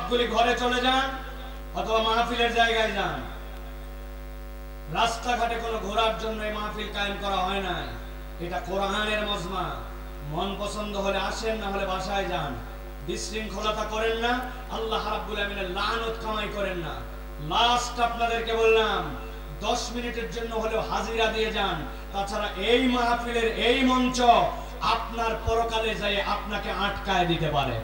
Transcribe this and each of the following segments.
সবগুলি ঘরে চলে যান অথবা মাহফিলের জায়গায় যান। রাস্তাঘাটে কোনো ঘোরার জন্য এই মাহফিল কায়েম করা হয় না। এটা কোরআনের মজমা। মন পছন্দ হলে আসেন, না হলে বাসায় যান। বিশৃঙ্খলতা করেন না, আল্লাহ রাব্বুল আমিনের লানত কামাই করেন না। লাস্ট আপনাদেরকে বললাম 10 মিনিটের জন্য হলেও হাজিরা দিয়ে যান। তাছাড়া এই মাহফিলের এই মঞ্চ আপনার পরকালে যায় আপনাকে আটকায় দিতে পারে।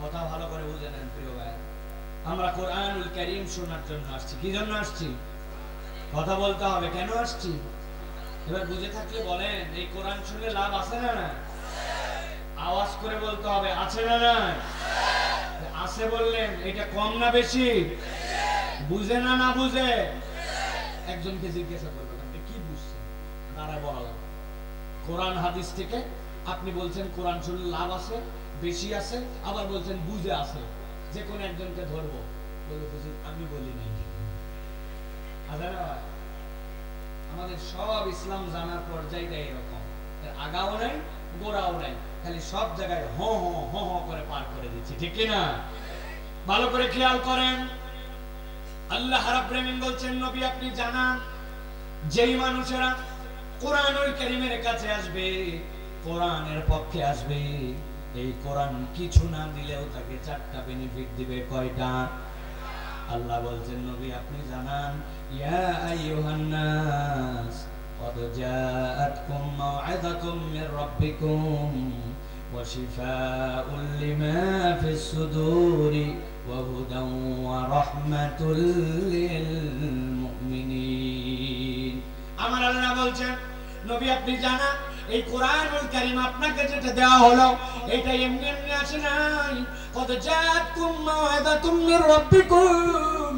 কথা ভালো করে বুঝে নেন প্রিয় ভাই। আমরা কোরআনুল কারীম শোনার জন্য আসছি। কি জন্য আসছি? কথা বলতে হবে কেন আসছি। এবার বুঝে থাকলে বলেন, এই কোরআন শুনলে লাভ আছে না না? আওয়াজ করে বলতে হবে, আছে না না? আছে বললেন, এটা কম না বেশি? বুঝে না না বুঝে? একজনকে জিজ্ঞাসা করবেন আপনি কি বুঝছেন, তারা বলা লাগবে। কোরআন হাদিস থেকে আপনি বলছেন কোরআন শুনলে লাভ আছে, বেশি আছে, আবার বলছেন বুঝে আছে। যে কোন একজনকে ধরবো, বলে বুঝি আমি বলি নাই। আমাদের সব ইসলাম জানার পর্যায়টা এরকম, আগাও নাই গোড়াও নাই, খালি সব জায়গায় হ হ হ হ করে পার করে দিচ্ছি, ঠিক কিনা? ভালো করে খেয়াল করেন। আল্লাহ রাব্বুল আমিন বলছেন, নবী আপনি জানান, যেই মানুষেরা কোরআনুল কারীমের কাছে আসবে, কোরআনের পক্ষে আসবে, এই কোরআন কিছু না দিলেও তাকে 4টা বেনিফিট দিবে। কয়টা? আল্লাহ বলছেন, নবী আপনি জানান, ইয়া আইয়ুহান নাস قد جاءتكم موعظة من ربكم وشفاء لما في الصدور وهدى ورحمة للمؤمنين। আমার আল্লাহ বলছেন, নবী আপনি জানান, এই কোরআনুল কারীম আপনাকে যেটা দেওয়া হলো এটা এমনি এমনি আসে নাই। قد جاءتكم موعظة من ربكم,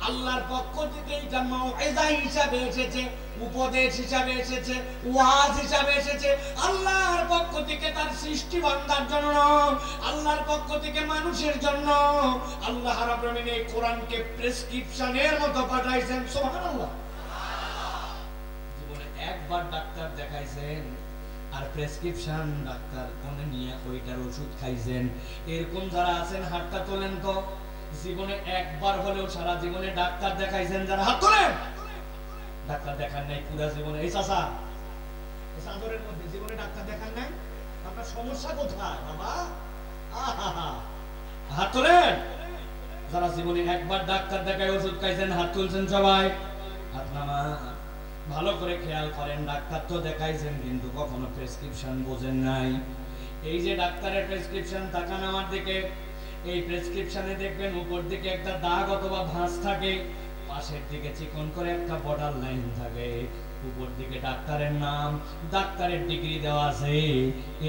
আল্লাহর পক্ষ থেকে এটা মাউইজা হিসাবে এসেছে, উপদেশ হিসাবে এসেছে, ওয়াজ হিসাবে এসেছে। আল্লাহর পক্ষ থেকে তার সৃষ্টি বান্দার জন্য, আল্লাহর পক্ষ থেকে মানুষের জন্য। আল্লাহ রাব্বুল আমিন এই কোরআনকে প্রেসক্রিপশনের মতো পাঠাইছেন। সুবহানাল্লাহ। জীবনে একবার ডাক্তার দেখাইছেন আর প্রেসক্রিপশন ডাক্তার কোনে নিয়ে ওইটার ওষুধ খাইছেন। এরকম যারা আছেন হাতটা তোলেন তো। জীবনে একবার হলেও সারা জীবনে ডাক্তার দেখাইছেন যারা, হাত তোলেন। ডাক্তার দেখান নাই পুরো জীবনে? এই চাচা, এই চাদরের মধ্যে জীবনে ডাক্তার দেখান নাই? আপনার সমস্যা কোথায় বাবা? আহা, হাত তোলেন। যারা জীবনে একবার ডাক্তার দেখায় ওষুধ খাইছেন, হাত তুলছেন সবাই। হাত নামা। ভালো করে খেয়াল করেন, ডাক্তার তো দেখাইছেন কিন্তু কখনো প্রেসক্রিপশন বোঝেন নাই। এই যে ডাক্তারের প্রেসক্রিপশন, তাকান আমার দিকে। এই প্রেসক্রিপশনে দেখবেন উপর দিকে একটা দাগ অথবা ভাঁজ থাকে, পাশের দিকে চিকন করে একটা বর্ডার লাইন থাকে। উপর দিকে ডাক্তারের নাম, ডাক্তারের ডিগ্রি দেওয়া আছে,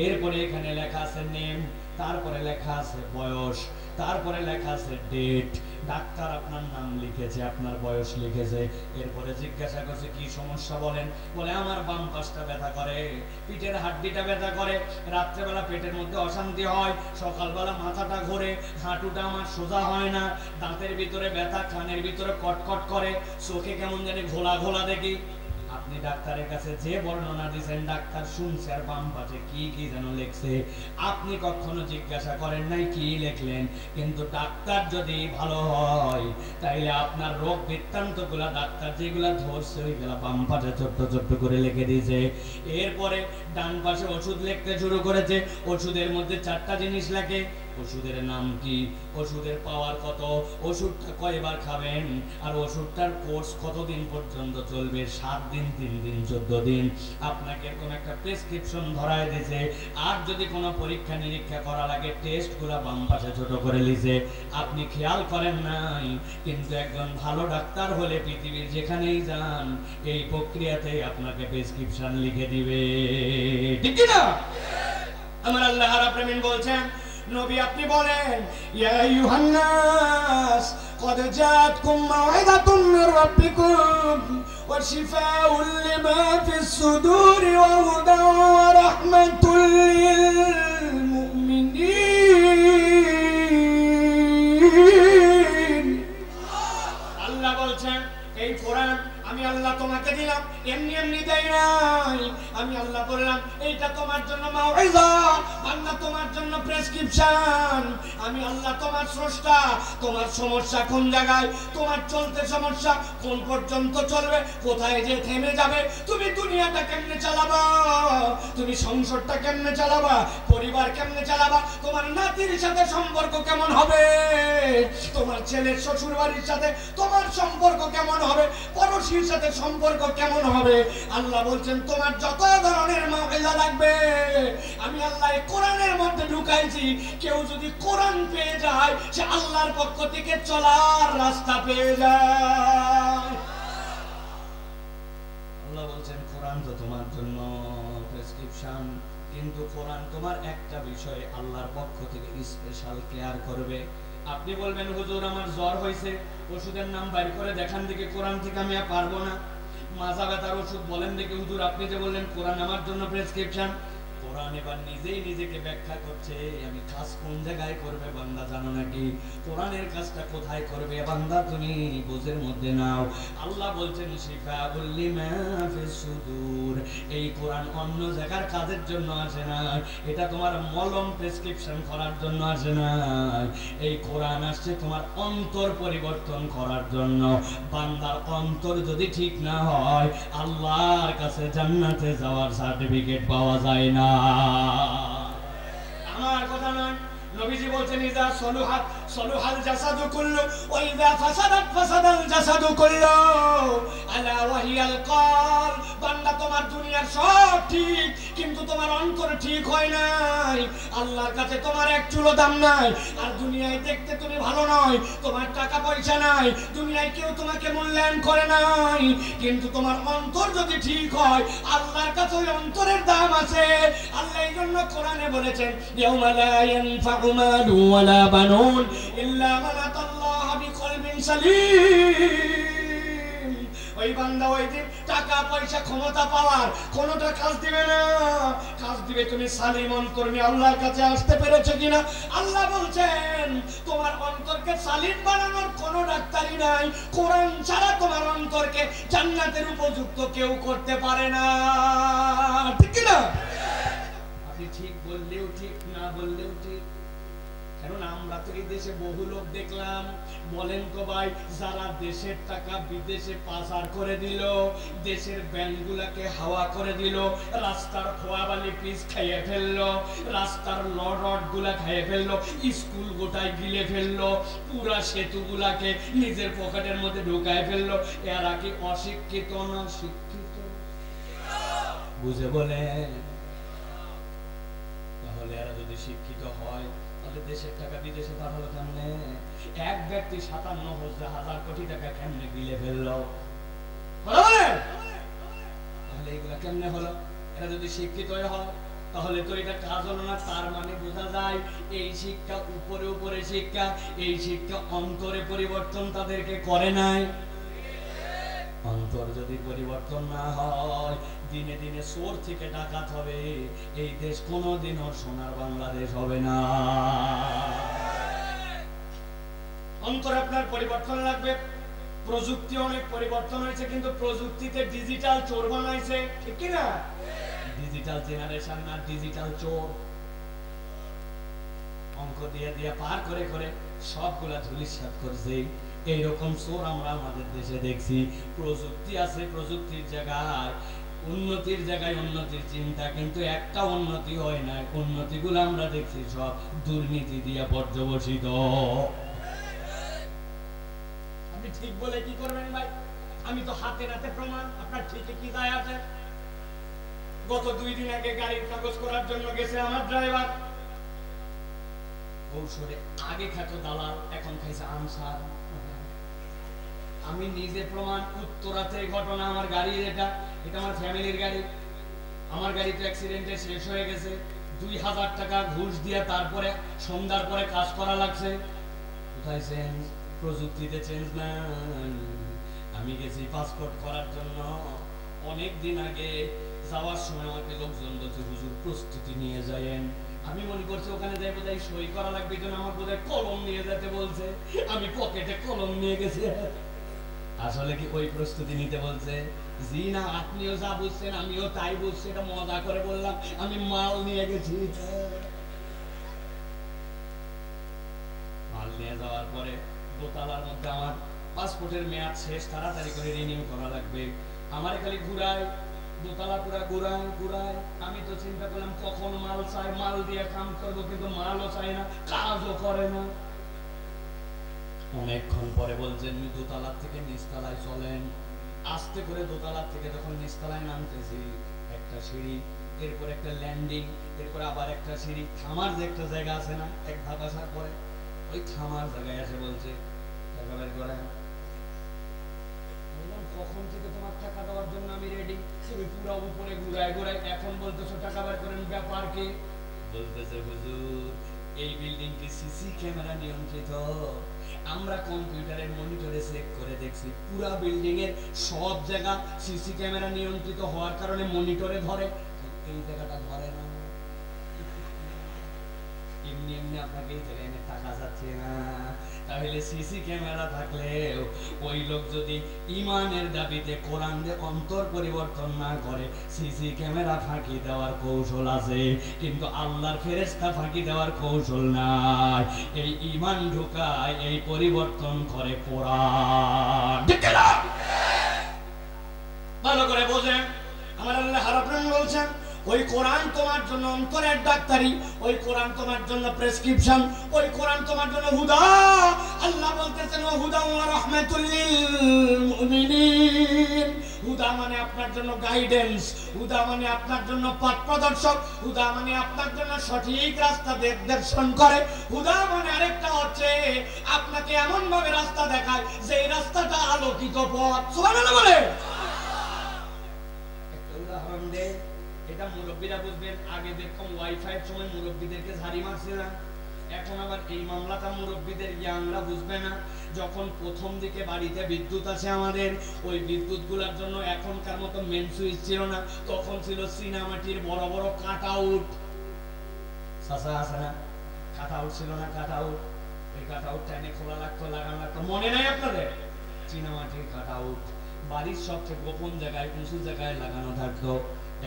এরপরে এখানে লেখা আছে নেম, তারপরে লেখা আছে বয়স, তারপরে লেখা আছে ডেট। ডাক্তার আপনার নাম লিখেছে, আপনার বয়স লিখেছে। এরপরে জিজ্ঞাসা করছে কি সমস্যা বলেন। বলে আমার বাম পাশটা ব্যথা করে, পিঠের হাড্ডিটা ব্যথা করে, রাত্রেবেলা পেটের মধ্যে অশান্তি হয়, সকালবেলা মাথাটা ঘোরে, হাঁটুটা আমার সোজা হয় না, দাঁতের ভিতরে ব্যথা, কানের ভিতরে কটকট করে, চোখে কেমন জানি ঘোলা ঘোলা দেখি। আপনি ডাক্তারের কাছে যে বর্ণনা দিয়েছেন, ডাক্তার শুনছে আর বাম পাশে কি কি যেন লিখছে। আপনি কখনো জিজ্ঞাসা করেন নাই কি লিখলেন। কিন্তু ডাক্তার যদি ভালো হয় তাইলে আপনার রোগ বৃত্তান্তগুলা ডাক্তার যেগুলা ধরছে ওইগুলা বাম পাশে ছোট্ট ছোট্ট করে লিখে দিয়েছে। এরপরে ডান পাশে ওষুধ লিখতে শুরু করেছে। ওষুধের মধ্যে 4টা জিনিস লেখে। ওষুধের নাম কি, ওষুধের পাওয়ার কত, ওষুধটা কয়বার খাবেন, আর ওষুধটার কোর্স কতদিন পর্যন্ত চলবে, 7 দিন, 3 দিন, 14 দিন। আপনাকে এরকম একটা প্রেসক্রিপশন ধরায় দিয়েছে। আর যদি কোনো পরীক্ষা নিরীক্ষা করা লাগে, টেস্টগুলো বাম পাশে ছোট করে লিখে। আপনি খেয়াল করেন নাই, কিন্তু একজন ভালো ডাক্তার হলে পৃথিবীর যেখানেই যান এই প্রক্রিয়াতে আপনাকে প্রেসক্রিপশন লিখে দিবে, ঠিক না? আমার আল্লাহ রাব্বুল আমিন বলছেন, নবী আপনি বলেন, ইয়া আইয়ুহান নাস قد جاءتكم موعظة من ربكم وشفاء لما في الصدور وهدى ورحمة للمؤمنين। আল্লাহ বলছেন, এই কোরআন আমি আল্লাহ তোমাকে দিলাম, এমনি এমনি দেই নাই। আমি আল্লাহ বললাম এইটা তোমার জন্য মাউইজা, বান্দা তোমার জন্য প্রেসক্রিপশন। আমি আল্লাহ তোমার স্রষ্টা। তোমার সমস্যা কোন জায়গায়, তোমার চলতে সমস্যা কোন পর্যন্ত চলবে, কোথায় যে থেমে যাবে, তুমি দুনিয়াটা কেমনে চালাবা, তুমি সংসারটা কেমনে চালাবা, পরিবার কেমনে চালাবা, তোমার নাতির সাথে সম্পর্ক কেমন হবে, তোমার ছেলের শ্বশুর বাড়ির সাথে তোমার সম্পর্ক কেমন হবে, পড়োশীর সাথে সম্পর্ক কেমন হবে। আল্লাহ বলছেন তোমার যত ধরনের মাওইজা লাগবে আমি আল্লাহ কোরআনের মধ্যে ঢুকাইছি। কেউ যদি কোরআন পেয়ে যায় সে আল্লাহর পক্ষ থেকে চলার রাস্তা পেয়ে যায়। আল্লাহ বলছেন কোরআন তো তোমার জন্য প্রেসক্রিপশন, কিন্তু কোরআন তোমার একটা বিষয়ে আল্লাহর পক্ষ থেকে স্পেশাল কেয়ার করবে। আপনি বলবেন হুজুর আমার জ্বর হয়েছে, ওষুধের নাম বাইর করে দেখান দেখি, কোরআন থেকে আমি আর পারবো না। মাজা ব্যথার ওষুধ বলেন দেখি হুজুর, আপনি যে বললেন কোরআন আমার জন্য প্রেসক্রিপশন। কোরআন এবার নিজেই নিজেকে ব্যাখ্যা করছে, আমি কাজ কোন জায়গায় করবে বান্দা জানো নাকি, কোরআনের কাজটা কোথায় করবে বান্দা তুমি বুঝের মধ্যে নাও। আল্লাহ বলছেন শিফাউল লিমা ফিস সুদূর, এই কোরআন অন্য জায়গার কাজের জন্য আসে না, এটা তোমার মলম প্রেসক্রিপশন করার জন্য আসে না, এই কোরআন আসছে তোমার অন্তর পরিবর্তন করার জন্য। বান্দার অন্তর যদি ঠিক না হয় আল্লাহর কাছে জান্নাতে যাওয়ার সার্টিফিকেট পাওয়া যায় না। আমার কথা নয়, নবীজি বলছেন ইজা সলুহাল জাসাদু কুল্লু ওয়া ইজা ফাসাদাল জাসাদু কুল্লু আলা ওয়াহিয়াল কল। বান্দা তোমার দুনিয়ার সব ঠিক কিন্তু তোমার অন্তর ঠিক হয় নাই, আল্লাহর কাছে তোমার এক চুলো দাম নাই, আর দুনিয়ায় দেখতে তুমি ভালো নয়, তোমার টাকা পয়সা নাই, দুনিয়ায় কেউ তোমাকে মূল্যায়ন করে নাই, কিন্তু তোমার অন্তর যদি ঠিক হয় আল্লাহর কাছে ওই অন্তরের দাম আছে। আল্লাহ এই জন্য কোরআনে বলেছেন ইয়াউমা লা ইয়ানফাউ মালু ওয়ালা বানুন ইল্লা মান আতাল্লাহ বিকলবিন সালিম। ওই বান্দা ওই দিন টাকা পয়সা ক্ষমতা পাওয়ার কোনটা কাজ দিবে না, কাজ দিবে তুমি সালিম অন্তর নিয়ে আল্লাহর কাছে আসতে পেরেছো কিনা। আল্লাহ বলছেন তোমার অন্তরকে সালিম বানানোর কোনো ডাক্তারি নাই, কোরআন ছাড়া তোমার অন্তরকে জান্নাতের উপযুক্ত কেউ করতে পারে না, ঠিক কিনা? আপনি ঠিক বললেও ঠিক, না বললেও ঠিক। কারণ আমরা তো এই দেশে বহু লোক দেখলাম, বলেন তো ভাই, যারা দেশের টাকা বিদেশে পাচার করে দিল, দেশের ব্যাংকগুলোকে হাওয়া করে দিল, রাস্তার খোয়াবালি পিস খাইয়ে ফেললো, রাস্তার লড গুলা খাইয়ে ফেললো, স্কুল গোটায় গিলে ফেললো, পুরা সেতুগুলাকে নিজের পকেটের মধ্যে ঢুকায় ফেললো। এরা কি অশিক্ষিত না শিক্ষিত? বুঝে বলে, তাহলে এরা যদি শিক্ষিত হয় দেশের টাকা বিদেশে পাঠালো কেমনে? এক ব্যক্তি 57,000 কোটি টাকা কেমনে গিলে ফেললো? তাহলে এগুলা কেমনে হলো? এরা যদি শিক্ষিত হয় তাহলে তো এটা কাজ হলো না। তার মানে বোঝা যায় এই শিক্ষা উপরে উপরে শিক্ষা, এই শিক্ষা অন্তরে পরিবর্তন তাদেরকে করে নাই। অন্তর যদি পরিবর্তন না হয় দিনে দিনে চোর থেকে ডাকাত হবে, এই দেশ কোনোদিনও সোনার বাংলাদেশ হবে না। অন্তর আপনার পরিবর্তন লাগবে। প্রযুক্তি অনেক পরিবর্তন হয়েছে, কিন্তু প্রযুক্তিতে ডিজিটাল চোর বানাইছে, ঠিক কি না? ডিজিটাল জেনারেশন না ডিজিটাল চোর। অঙ্ক দিয়ে দিয়ে পার করে করে সবগুলা ধুলিসাৎ করছে। এইরকম চোর আমরা আমাদের দেশে দেখছি। প্রযুক্তি আছে, প্রযুক্তির জায়গায় উন্নতির জায়গায় উন্নতির চিন্তা, কিন্তু একটা উন্নতি হয় না। উন্নতিগুলো আমরা দেখছি সব দুর্নীতি দিয়ে পর্যবসিত। আপনি ঠিক বলে কি করবেন ভাই? আমি তো হাতে নাতে প্রমাণ, আপনার ঠিকই কি যায় আছে? গত 2 দিন আগে গাড়ির কাগজ করার জন্য গেছে আমার ড্রাইভার, ঔষধে আগে খেত দালাল, এখন খাইছে আনসার। আমি নিজে প্রমাণ, উত্তরাতে ঘটনা। আমার গাড়ি এটা আমার ফ্যামিলির গাড়ি। আমার গাড়ি তো অ্যাক্সিডেন্টে শেষ হয়ে গেছে। 2000 টাকা ঘুষ দিয়ে তারপরে সন্ধ্যার পরে কাজ করা লাগছে। কোথায় চেঞ্জ? প্রযুক্তিতে চেঞ্জ নাই। আমি গেছি পাসপোর্ট করার জন্য, অনেক দিন আগে যাওয়ার সময় আমাকে লোকজন বলছে হুজুর প্রস্তুতি নিয়ে যায়েন। আমি মনে করছি ওখানে যাই বোধহয় সই করা লাগবে, জন্য আমার বোধহয় কলম নিয়ে যেতে বলছে। আমি পকেটে কলম নিয়ে গেছি। আসলে কি ওই প্রস্তুতি নিতে বলছে? জি না, আপনিও যা বুঝছেন আমিও তাই বুঝছি, এটা মজা করে বললাম, আমি মাল নিয়ে গেছি। মাল নিয়ে যাওয়ার পরে দোতলার মধ্যে আমার পাসপোর্টের মেয়াদ শেষ, তাড়াতাড়ি করে রিনিউ করা লাগবে। আমার খালি ঘুরায়, দোতলা পুরা ঘুরায় ঘুরায়। আমি তো চিন্তা করলাম কখন মাল চাই, মাল দিয়ে কাম করবো, কিন্তু মালও চাই না, কাজও করে না। অনেকক্ষণ পরে বলছেন দোতলার থেকে নিচতলায় চলেন। আস্তে করে দোতলার থেকে যখন নিচতলায় নামতেছি, একটা সিঁড়ি, এরপর একটা ল্যান্ডিং, এরপর আবার একটা সিঁড়ি, থামার যে একটা জায়গা আছে না এক ধাপ আসার পরে, ওই থামার জায়গায় এসে বলছে টাকা বের করেন। বললাম কখন থেকে তোমার টাকা দেওয়ার জন্য আমি রেডি, তুমি পুরো উপরে ঘুরায় ঘুরায় এখন বলতেছো টাকা বের করেন, ব্যাপার কি? বলতেছে হুজুর এই বিল্ডিংটি সিসি ক্যামেরা নিয়ন্ত্রিত, আমরা কম্পিউটারের মনিটরে চেক করে দেখছি পুরো বিল্ডিং এর সব জায়গা সিসি ক্যামেরা নিয়ন্ত্রিত হওয়ার কারণে মনিটরে ধরে, এই জায়গাটা ধরে না। এমনি এমনি আপনাকে এই জায়গায় এনে টাকা যাচ্ছে না। তাহলে সিসি ক্যামেরা থাকলে ওই লোক যদি ইমানের দাবিতে কোরআন দিয়ে অন্তর পরিবর্তন না করে, সিসি ক্যামেরা ফাঁকি দেওয়ার কৌশল আছে, কিন্তু আল্লাহর ফেরেশতা ফাঁকি দেওয়ার কৌশল নাই। এই ইমান ঢুকায়, এই পরিবর্তন করে কোরআন। ভালো করে বোঝেন, আমার আল্লাহ রাব্বুল বলছেন ওই কোরআন তোমার জন্য অন্তরের ডাক্তারি, ওই কোরআন তোমার জন্য প্রেসক্রিপশন, ওই কোরআন তোমার জন্য হুদা। আল্লাহ বলতেছেন ও হুদা ওয়া রাহমাতুল লিল মুমিনিন। হুদা মানে আপনার জন্য গাইডেন্স, হুদা মানে আপনার জন্য পথ প্রদর্শক, হুদা মানে আপনার জন্য সঠিক রাস্তা নির্দেশন করে। হুদা মানে আরেকটা হচ্ছে আপনাকে এমন ভাবে রাস্তা দেখায় যে এই রাস্তাটা আলোকিত পথ। সুবহানাল্লাহ বলে। একটা উদাহরণ দেই, এটা মুরব্বীরা বুঝবেন। আগে দেখতাম ওয়াইফাই এর সময় মুরব্বীদেরকে ঝাড়ি মারছিলাম, এখন আবার এই মামলাটা মুরব্বীদের ইয়াংরা বুঝবে না। যখন প্রথম দিকে বাড়িতে বিদ্যুৎ আসে আমাদের, ওই বিদ্যুৎগুলোর জন্য এখনকার মতো মেন সুইচ ছিল না, তখন ছিল চীনামাটির বড় বড় কাট আউট। চাচা আছে না, কাট আউট ছিল না, কাট আউট, ওই কাট আউট টাইনে খোলা লাগতো, লাগানো লাগতো, মনে নাই আপনাদের? চীনামাটির কাট আউট বাড়ির সবচেয়ে গোপন জায়গায়, উঁচু জায়গায় লাগানো থাকতো।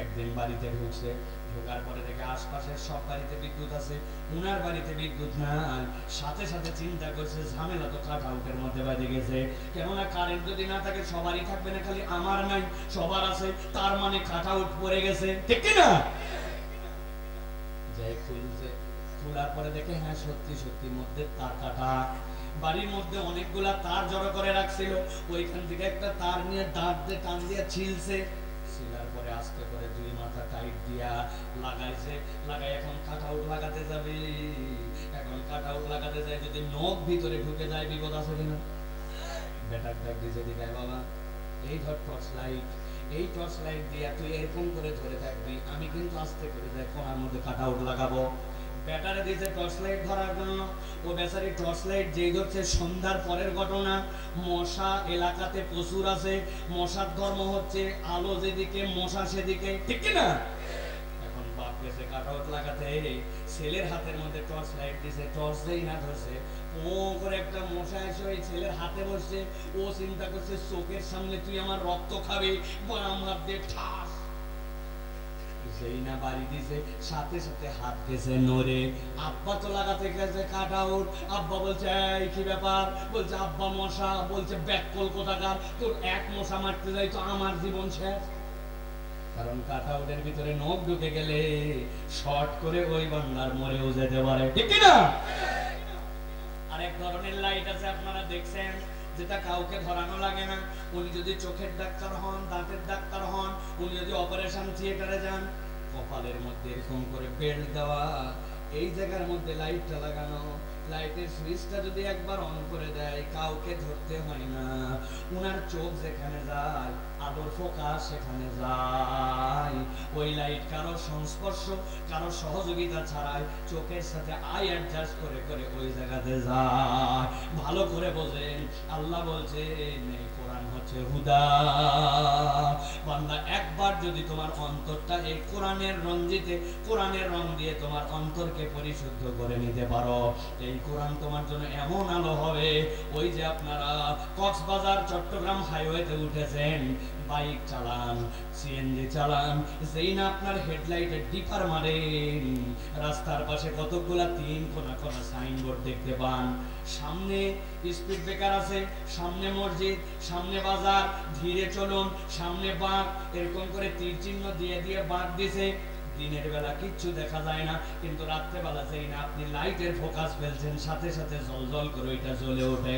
একদিন বাড়িতে ঢুকছে, ঢোকার পরে দেখে আশপাশের সব বাড়িতে বিদ্যুৎ আছে, উনার বাড়িতে বিদ্যুৎ নাই। সাথে সাথে চিন্তা করছে ঝামেলা তো কাট আউটের মধ্যে বাজে গেছে, কেননা কারেন্ট যদি না থাকে সবারই থাকবে না, খালি আমার নাই, সবার আছে, তার মানে কাট আউট পড়ে গেছে, ঠিক কি না? যাই খুলছে, খোলার পরে দেখে হ্যাঁ সত্যি সত্যি মধ্যে তার কাটা। বাড়ির মধ্যে অনেকগুলা তার জড়ো করে রাখছিল, ওইখান থেকে একটা তার নিয়ে দাঁত দিয়ে টান দিয়ে ছিলছে, ছিলার পরে আস্তে করে দুই মাথা টাইট দিয়া লাগাইছে, লাগাই এখন কাট আউট লাগাতে যাবে। এখন কাট আউট লাগাতে যায়, যদি নখ ভিতরে ঢুকে যায় বিপদ আছে কিনা? বেটার ডাক দিছে, দিগায় বাবা এই ধর টর্চ লাইট, এই টর্চ লাইট দিয়া তুই এরকম করে ধরে থাকবি, আমি কিন্তু আস্তে করে যাই কোনার মধ্যে কাট আউট লাগাবো। ব্যাটারে দিয়েছে টর্চ লাইট ধরার জন্য, ও বেচারি টর্চ লাইট যেই ধরছে, সন্ধ্যার পরের ঘটনা, মশা এলাকাতে প্রচুর আছে, মশার ধর্ম হচ্ছে আলো যেদিকে মশা সেদিকে, ঠিক কি না? এখন বাপ গেছে কাট আউট লাগাতে, ছেলের হাতের মধ্যে টর্চ লাইট দিছে, টর্চ যেই না ধরছে, ও করে একটা মশা এসে ওই ছেলের হাতে বসছে, ও চিন্তা করছে চোখের সামনে তুই আমার রক্ত খাবি, বাম হাত দিয়ে ঠাস, যেই না বাড়ি দিছে সাথে সাথে হাত গেছে নড়ে। আব্বা তো লাগাতে গেছে কাট আউট, আব্বা বলছে এই কি ব্যাপার? বলছে আব্বা মশা, বলছে ব্যাককল কোথাকার, তোর এক মশা মারতে যাই তো আমার জীবন শেষ। কারণ কাট আউটের ভিতরে নখ ঢুকে গেলে শর্ট করে ওই বাংলার মরেও যেতে পারে, ঠিক না? আরেক ধরনের লাইট আছে আপনারা দেখছেন, যেটা কাউকে ধরানো লাগে না। উনি যদি চোখের ডাক্তার হন, দাঁতের ডাক্তার হন, উনি যদি অপারেশন থিয়েটারে যান, কপালের মধ্যে এরকম করে বেল্ট দেওয়া, এই জায়গার মধ্যে লাইটটা লাগানো, লাইটের সুইচটা যদি একবার অন করে দেয় কাউকে ধরতে হয় না। উনার চোখ যেখানে যায় আলোর ফোকাস সেখানে যায়। ওই লাইট কারো সংস্পর্শ, কারো সহযোগিতা ছাড়াই চোখের সাথে আই অ্যাডজাস্ট করে করে ওই জায়গাতে যায়। ভালো করে বোঝেন, আল্লাহ বলছেন এই কোরআন হচ্ছে হুদা। বান্দা একবার যদি তোমার অন্তরটা এই কোরআনের রঞ্জিতে, কোরআনের রং দিয়ে তোমার অন্তরকে পরিশুদ্ধ করে নিতে পারো, এই কোরআন তোমার জন্য এমন আলো হবে, ওই যে আপনারা কক্সবাজার চট্টগ্রাম হাইওয়েতে উঠেছেন, বাইক চালান, সিএনজি চালান, যেই না আপনার হেডলাইটের ডিপার মারেন, রাস্তার পাশে কতগুলা 3 কোনা কোনা সাইনবোর্ড দেখতে পান। সামনে স্পিড ব্রেকার আছে, সামনে মসজিদ, সামনে বাজার, ধীরে চলুন, সামনে বাঁক, এরকম করে তীর চিহ্ন দিয়ে দিয়ে বাঁক দিছে। দিনের বেলা কিচ্ছু দেখা যায় না, কিন্তু রাত্রে বেলা যেই না আপনি লাইটের ফোকাস ফেলছেন, সাথে সাথে জলজল করে এটা জ্বলে ওঠে।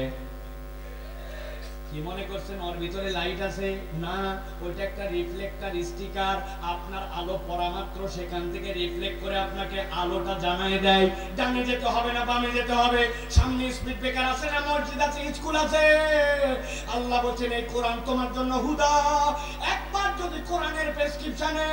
কি মনে করছেন ওর ভিতরে লাইট আছে? না, ওইটা একটা রিফ্লেক্টর স্টিকার। আপনার আলো পড়া মাত্র সেখান থেকে রিফ্লেক্ট করে আপনাকে আলোটা জানায় দেয় ডানে যেতে হবে না বামে যেতে হবে, সামনে স্পিড ব্রেকার আছে না মসজিদ আছে স্কুল আছে। আল্লাহ বলেন এই কোরআন তোমার জন্য হুদা। একবার যদি কোরআনের প্রেসক্রিপশনে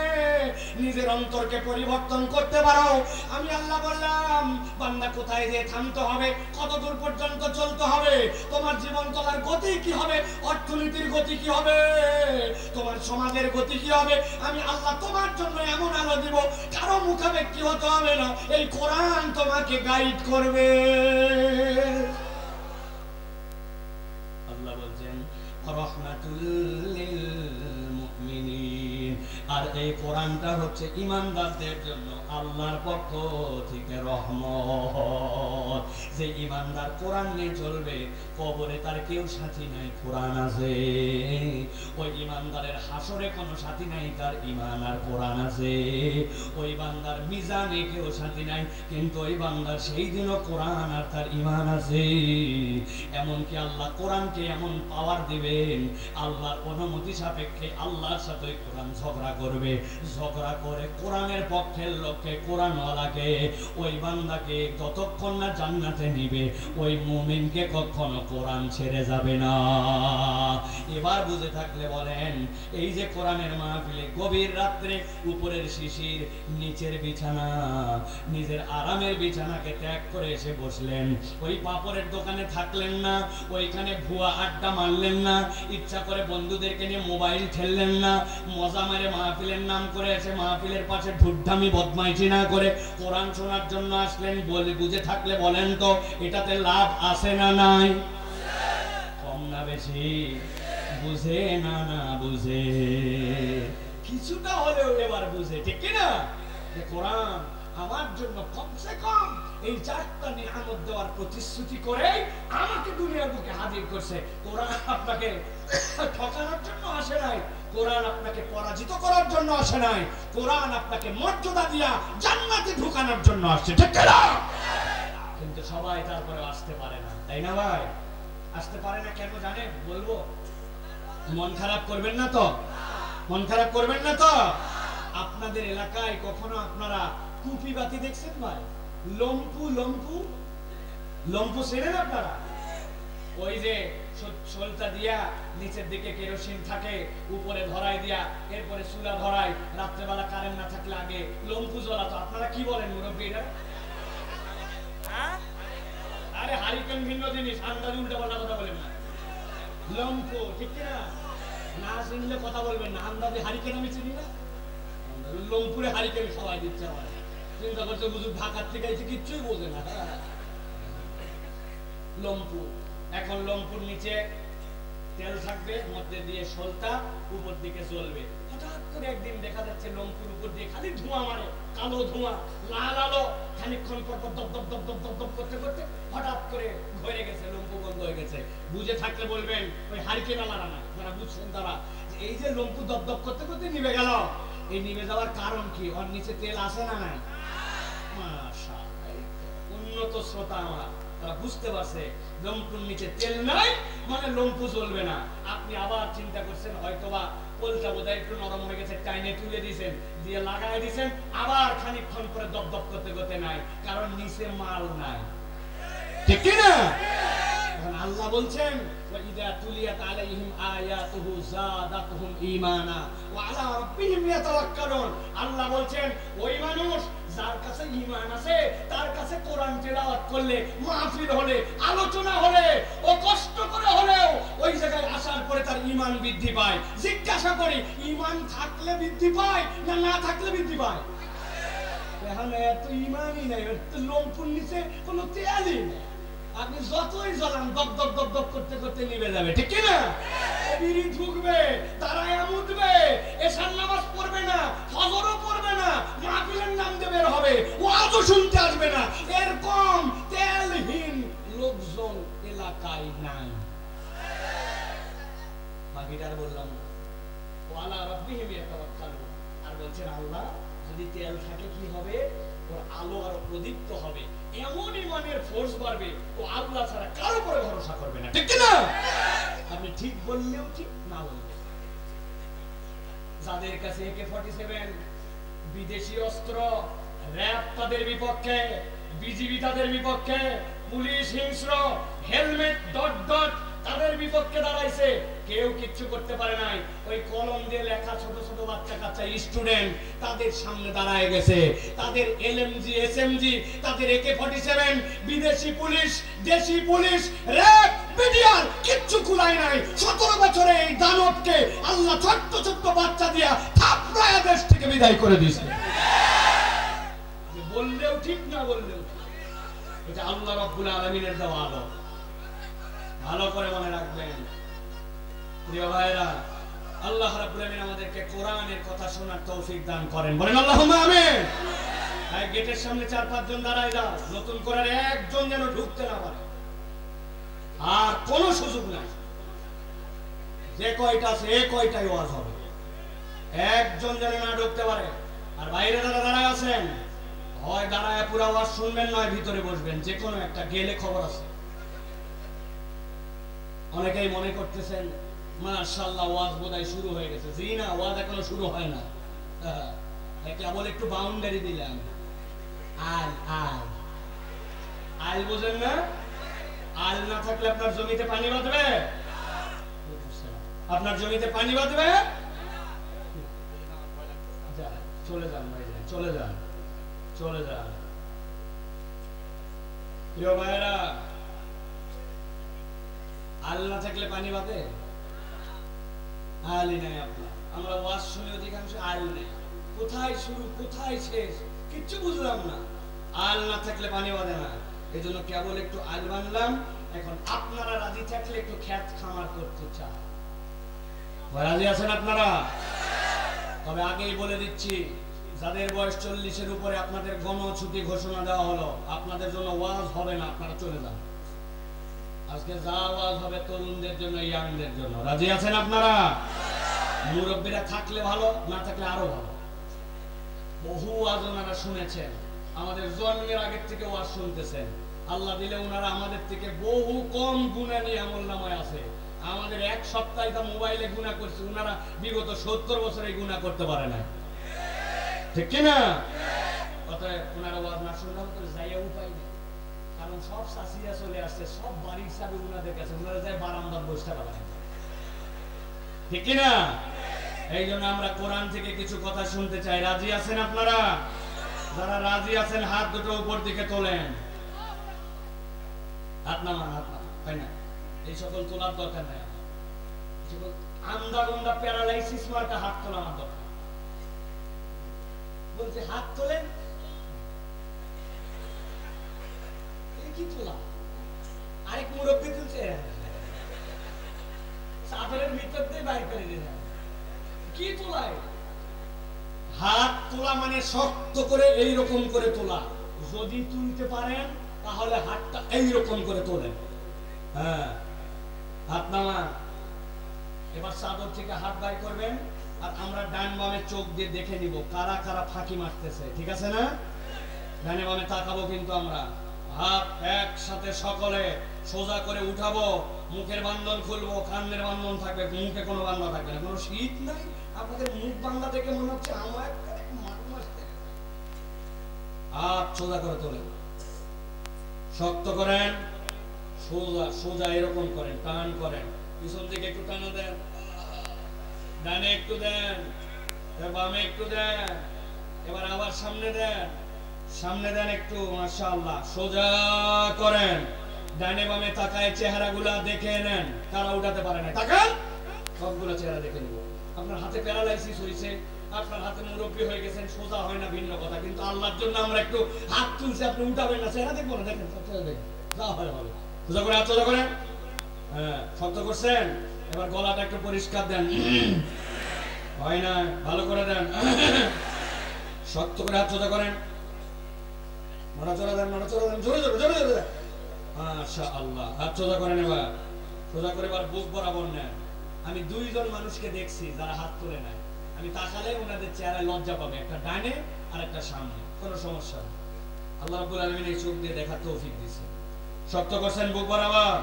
নিজের অন্তরকে পরিবর্তন করতে পারো, আমি আল্লাহ বললাম বান্দা কোথায় যে থামতে হবে, কত দূর পর্যন্ত চলতে হবে, তোমার জীবন চলার গতি কি হবে, অর্থনীতির গতি কি হবে, তোমার সমাজের গতি কি হবে, আমি আল্লাহ তোমার জন্য এমন আলো দিব, কারো মুখাপেক্ষী হতে হবে না, এই কোরআন তোমাকে গাইড করবে। আল্লাহ বলছেন রাহমাতুল লিল মুমিনিন, আর এই কোরআনটা হচ্ছে ঈমানদারদের জন্য আল্লাহর পক্ষ থেকে রহমত। যে ঈমানদার কোরআন নিয়ে চলবে, কবরে তার কেউ সাথী নাই, কোরআন আছে। ওই ঈমানদারের হাসরে কোনো সাথী নাই, তার ঈমান আর কোরআন আছে। ওই বান্দার মিজানে কেউ সাথী নাই, কিন্তু ওই বান্দার সেই দিনও কোরআন আর তার ঈমান আছে। এমনকি আল্লাহ কোরআনকে এমন পাওয়ার দিবেন, আল্লাহর অনুমতি সাপেক্ষে আল্লাহর সাথে কোরআন ঝগড়া করবে, ঝগড়া করে কোরআনের পক্ষের লোককে, কোরআনওয়ালাকে, ওই বান্দাকে যতক্ষণ না জান্নাতে নিবে, ওই মুমিনকে কখনো কোরআন ছেড়ে যাবে না। এবার বুঝে থাকলে বলেন, এই যে কোরআনের মাহফিলে গভীর রাত্রে উপরের শিশির, নিচের বিছানা, নিজের আরামের বিছানাকে ত্যাগ করে এসে বসলেন, ওই পাপড়ের দোকানে থাকলেন না, ওইখানে ভুয়া আড্ডা মারলেন না, ইচ্ছা করে বন্ধুদেরকে নিয়ে মোবাইল ঠেললেন না, মজা মেরে মাহফিলের নাম করে এসে মাহফিলের পাশে ঢুড্ডামি বদমাইশি না করে কোরআন শোনার জন্য আসলেন। বলে বুঝে থাকলে বলেন তো, এটাতে লাভ আছে না নাই? কম না বেশি? বুঝে না না বুঝে? কিছুটা হলেও এবার বুঝে, ঠিক কিনা? কোরআন আমার জন্য কমসে কম এই 4টা নিয়ামত দেওয়ার প্রতিশ্রুতি করে আমাকে দুনিয়ার বুকে হাজির করছে। কোরআন আপনাকে ঠকানোর জন্য আসে নাই, কোরআন আপনাকে পরাজিত করার জন্য আসে নাই, কোরআন আপনাকে মর্যাদা দিয়া জান্নাতে ঢোকানোর জন্য আসছে, ঠিক না? কিন্তু সবাই তারপরে আসতে পারে না, তাই না ভাই? আসতে পারে না কেন জানেন? বলবো, মন খারাপ করবেন না তো? মন খারাপ করবেন না তো? আপনাদের এলাকায় কখনো আপনারা কুপি বাতি দেখছেন ভাই? লম্পু লম্পু লম্পু চেনেন আপনারা? ওই যে শোলটা দিয়া নিচের দিকে কেরোসিন থাকে, উপরে ধরাই দিয়া এরপরে চুলা ধরাই, রাত্রেবেলা কারেন্ট না থাকলে আগে লম্পু জ্বলাতো। আপনারা কি বলেন মুরব্বীরা? আরে হারিকেন ভিন্ন জিনিস, আন্দাজ উল্টা পাল্টা কথা বলেন না। লম্পু, ঠিক না? না চিনলে কথা বলবেন না, আন্দাজে হারিকেন আমি চিনি না, লম্পুরে হারিকেন খাওয়াই দিচ্ছে আমার। চিন্তা করছে হুজুর ঢাকার থেকে এসে কিচ্ছুই বোঝে না। লম্পু, এখন লম্পুর নিচে তেল থাকবে, মধ্যে দিয়ে শোলটা, উপর দিকে জ্বলবে। হঠাৎ করে একদিন দেখা যাচ্ছে লম্পুর উপর দিয়ে খালি ধোঁয়া মারে, কালো ধোঁয়া, লাল আলো, খানিকক্ষণ পর পর দপ দপ দপ দপ দপ দপ করতে করতে হঠাৎ করে ধরে গেছে, লম্পু বন্ধ হয়ে গেছে। বুঝে থাকলে বলবেন ওই হারিকেন আলারা না, যারা বুঝছেন তারা। এই যে লম্পু দপ দপ করতে করতে নিভে গেল, এই নিভে যাওয়ার কারণ কি? ওর নিচে তেল আছে না নাই? মাশাআল্লাহ, উন্নত শ্রোতা আমার, তারা বুঝতে পারছে লম্পুর নিচে তেল নাই মানে লম্পু জ্বলবে না। আপনি আবার চিন্তা করছেন হয়তোবা পোলটা বোধহয় একটু নরম হয়ে গেছে, টাইনে তুলে দিয়েছেন, দিয়ে লাগাই দিয়েছেন, আবার খানিকক্ষণ পরে দপ দপ করতে করতে নাই, কারণ নিচে মাল নাই, ঠিক না? এখন আল্লাহ বলছেন ওয়াইদা তুলিয়াত আলাইহিম আয়াতুহু যাদাতুহুম ঈমানা ওয়া আলা রাব্বিহিম ইয়াতাওয়াক্কালুন। আল্লাহ বলছেন ওই মানুষ যার কাছে ঈমান আছে, তার কাছে কোরআন তেলাওয়াত করলে, মাহফিল হলে, আলোচনা হলে, ও কষ্ট করে হলেও ওই জায়গায় আসার পরে তার ঈমান বৃদ্ধি পায়। জিজ্ঞাসা করি, ঈমান থাকলে বৃদ্ধি পায় না না থাকলে বৃদ্ধি পায়? এখন এত ইমানই নাই, লম্পুর নিচে কোনো তেলই নেই। আপনি যতই জ্বলান দপ দপ দপ দপ করতে করতে নিভে যাবে, ঠিক কি না? বিড়ি ঢুকবে, দাঁড়ায় মুদবে, এশার নামাজ পড়বে না, ফজরও পড়বে না, মাহফিলের নাম দিয়ে বের হবে, ওয়াজও শুনতে আসবে না। এরকম তেলহীন লোকজন এলাকায় নাই। বাকিটার বললাম না। ওয়ালা রাব্বিহিম ইয়াতাওয়াক্কালুন। আর বলছেন আল্লাহ যদি তেল থাকে কি হবে? ওর আলো আরো প্রদীপ্ত হবে, এমন ইমানের ফোর্স বাড়বে, ও আল্লাহ ছাড়া কারো উপরে ভরসা করবে না, ঠিক কি না? আপনি ঠিক বললেও ঠিক, না বললেও। যাদের কাছে AK-47, বিদেশি অস্ত্র, র‍্যাব তাদের বিপক্ষে, বিজিবি তাদের বিপক্ষে, পুলিশ হিংস্র, হেলমেট ডট ডট তাদের বিপক্ষে দাঁড়াইছে, কেউ কিচ্ছু করতে পারে নাই। ওই কলম দিয়ে লেখা ছোট ছোট বাচ্চা কাচ্চা স্টুডেন্ট তাদের সামনে দাঁড়ায় গেছে। তাদের LMG SMG, তাদের AK-47, বিদেশি পুলিশ, দেশি পুলিশ, র‍্যাব, বিডিআর কিচ্ছু কুলায় নাই। 17 বছরে এই দানবকে আল্লাহ ছোট্ট ছোট্ট বাচ্চা দিয়া থাপড়ায়া দেশ থেকে বিদায় করে দিয়েছে। বললেও ঠিক, না বললেও ঠিক। এটা আল্লাহ রাব্বুল আলামিনের দেওয়া আলো। ভালো করে মনে রাখবেন প্রিয় ভাইরা, আল্লাহ রাব্বুল আলামিন আমাদেরকে কোরআনের কথা শোনার তৌফিক দান করেন, বলেন আল্লাহুম্মা আমিন। এই গেটের সামনে 4-5 জন দাঁড়ায় যাও, নতুন করে একজন যেন ঢুকতে না পারে, আর কোনো সুযোগ নাই। যে কয়টা আছে এই কয়টাই ওয়াজ হবে, একজন যেন না ঢুকতে পারে। আর বাইরে যারা দাঁড়ায় আছেন, হয় দাঁড়ায় পুরো ওয়াজ শুনবেন, নয় ভিতরে বসবেন, যে কোনো একটা, গেলে খবর আছে। অনেকেই মনে করতেছেন মাশাআল্লাহ ওয়াজ বোধহয় শুরু হয়ে গেছে। জি না, ওয়াজ এখনো শুরু হয় না। কেবল একটু বাউন্ডারি দিলাম। আল আল আল বোঝেন না? আল না থাকলে আপনার জমিতে পানি বাঁধবে? আপনার জমিতে পানি বাঁধবে? চলে যান ভাই, চলে যান, চলে যান। প্রিয় ভাইরা, আল না থাকলে পানি বাঁধে? আলই নাই আপনার। আমরা ওয়াজ শুনে অধিকাংশ আল নেই, কোথায় শুরু কোথায় শেষ কিচ্ছু বুঝলাম না। আল না থাকলে পানি বাঁধে না, এই জন্য কেবল একটু আল বানলাম। এখন আপনারা রাজি থাকলে একটু খেত খামার করতে চান, রাজি আছেন আপনারা? তবে আগেই বলে দিচ্ছি, যাদের বয়স 40-এর উপরে আপনাদের গণছুটি ঘোষণা দেওয়া হলো, আপনাদের জন্য ওয়াজ হবে না, আপনারা চলে যান। আজকে যা ওয়াজ হবে তরুণদের জন্য, ইয়াংদের জন্য। রাজি আছেন আপনারা? মুরব্বীরা থাকলে ভালো, না থাকলে আরো ভালো। বহু ওয়াজ ওনারা শুনেছেন, আমাদের জন্মের আগের থেকে ওয়াজ শুনতেছেন। আল্লাহ দিলে ওনারা আমাদের থেকে বহু কম গুনাহ নিয়ে আমলনামায় আছে। আমাদের এক সপ্তাহে তা মোবাইলে গুনাহ করছে, ওনারা বিগত 70 বছরে গুনাহ করতে পারে না, ঠিক কি না? অতএব ওনারা ওয়াজ না শুনলে তো যাইয়া উপায় নেই, কারণ সব শাসিয়া চলে আসছে, সব বাড়ি হিসাবে ওনাদের কাছে, ওনারা যায় বারান্দার বসতে পারেন, ঠিক কি না? এই জন্য আমরা কোরআন থেকে কিছু কথা শুনতে চাই। রাজি আছেন আপনারা? যারা রাজি আছেন হাত দুটো উপর দিকে তোলেন। হাত নামান, হাত নামান, তাই না? এই সকল তোলার দরকার নাই। আন্দা গন্দা প্যারালাইসিস মার্কা হাত তোলা আমার দরকার। বলছে হাত তোলেন, কি তোলা? আরেক মুরব্বী তুলছে, চাদরের ভিতর দিয়ে বাইর করে দিলেন। কি তোলায়? হাত তোলা মানে শক্ত করে এইরকম করে তোলা। যদি তুলতে পারেন তাহলে হাতটা এইরকম করে তোলেন। হ্যাঁ, হাত নামান। এবার চাদর থেকে হাত বাইর করবেন, আর আমরা ডান বামে চোখ দিয়ে দেখে নিব কারা কারা ফাঁকি মারতেছে, ঠিক আছে না? ডানে বামে তাকাবো, কিন্তু আমরা হাত একসাথে সকলে সোজা করে উঠাবো। মুখের বান্ধন খুলবো, কানের বান্ধন থাকবে, মুখে কোনো বান্ধা থাকবে না। কোনো শীত নাই, আপনাদের মুখ বান্ধা দেখে মনে হচ্ছে আমার হাত সোজা করে তোলেন, শক্ত করেন, সোজা সোজা এরকম করেন, টান করেন, পিছন থেকে একটু টানা দেন, ডানে একটু দেন, বামে একটু দেন, এবার আবার সামনে দেন, সামনে দেন একটু, মাশাআল্লাহ, সোজা করেন। ডানে বামে তাকায় চেহারাগুলা দেখে নেন, কারা উঠাতে পারে না, তাকান, সবগুলো চেহারা দেখে নিব। আপনার হাতে প্যারালাইসিস হয়েছে, আপনার হাতে মুরব্বী হয়ে গেছেন, সোজা হয় না ভিন্ন কথা, কিন্তু আল্লাহর জন্য আমরা একটু হাত তুলছি, আপনি উঠাবেন না, চেহারা দেখবো না, দেখেন যা হয় হবে। সোজা করে হাত সোজা করেন, হ্যাঁ শক্ত করছেন। এবার গলাটা একটু পরিষ্কার দেন, হয় না, ভালো করে দেন, শক্ত করে হাত সোজা করেন, নড়াচড়া দেন, নড়াচড়া দেন, জোরে জোরে জোরে জোরে দেন। মাশাআল্লাহ, হাত সোজা করেন। এবার সোজা করে এবার বুক বরাবর নেন। আমি দুইজন মানুষকে দেখছি যারা হাত তুলে নেয়, আমি তাকালে ওনাদের চেহারায় লজ্জা পাবে, একটা ডানে আর একটা সামনে, কোনো সমস্যা নেই। আল্লাহ রাব্বুল আলামিন এই চোখ দিয়ে দেখার তৌফিক দিয়েছে। শক্ত করছেন বুক বরাবর,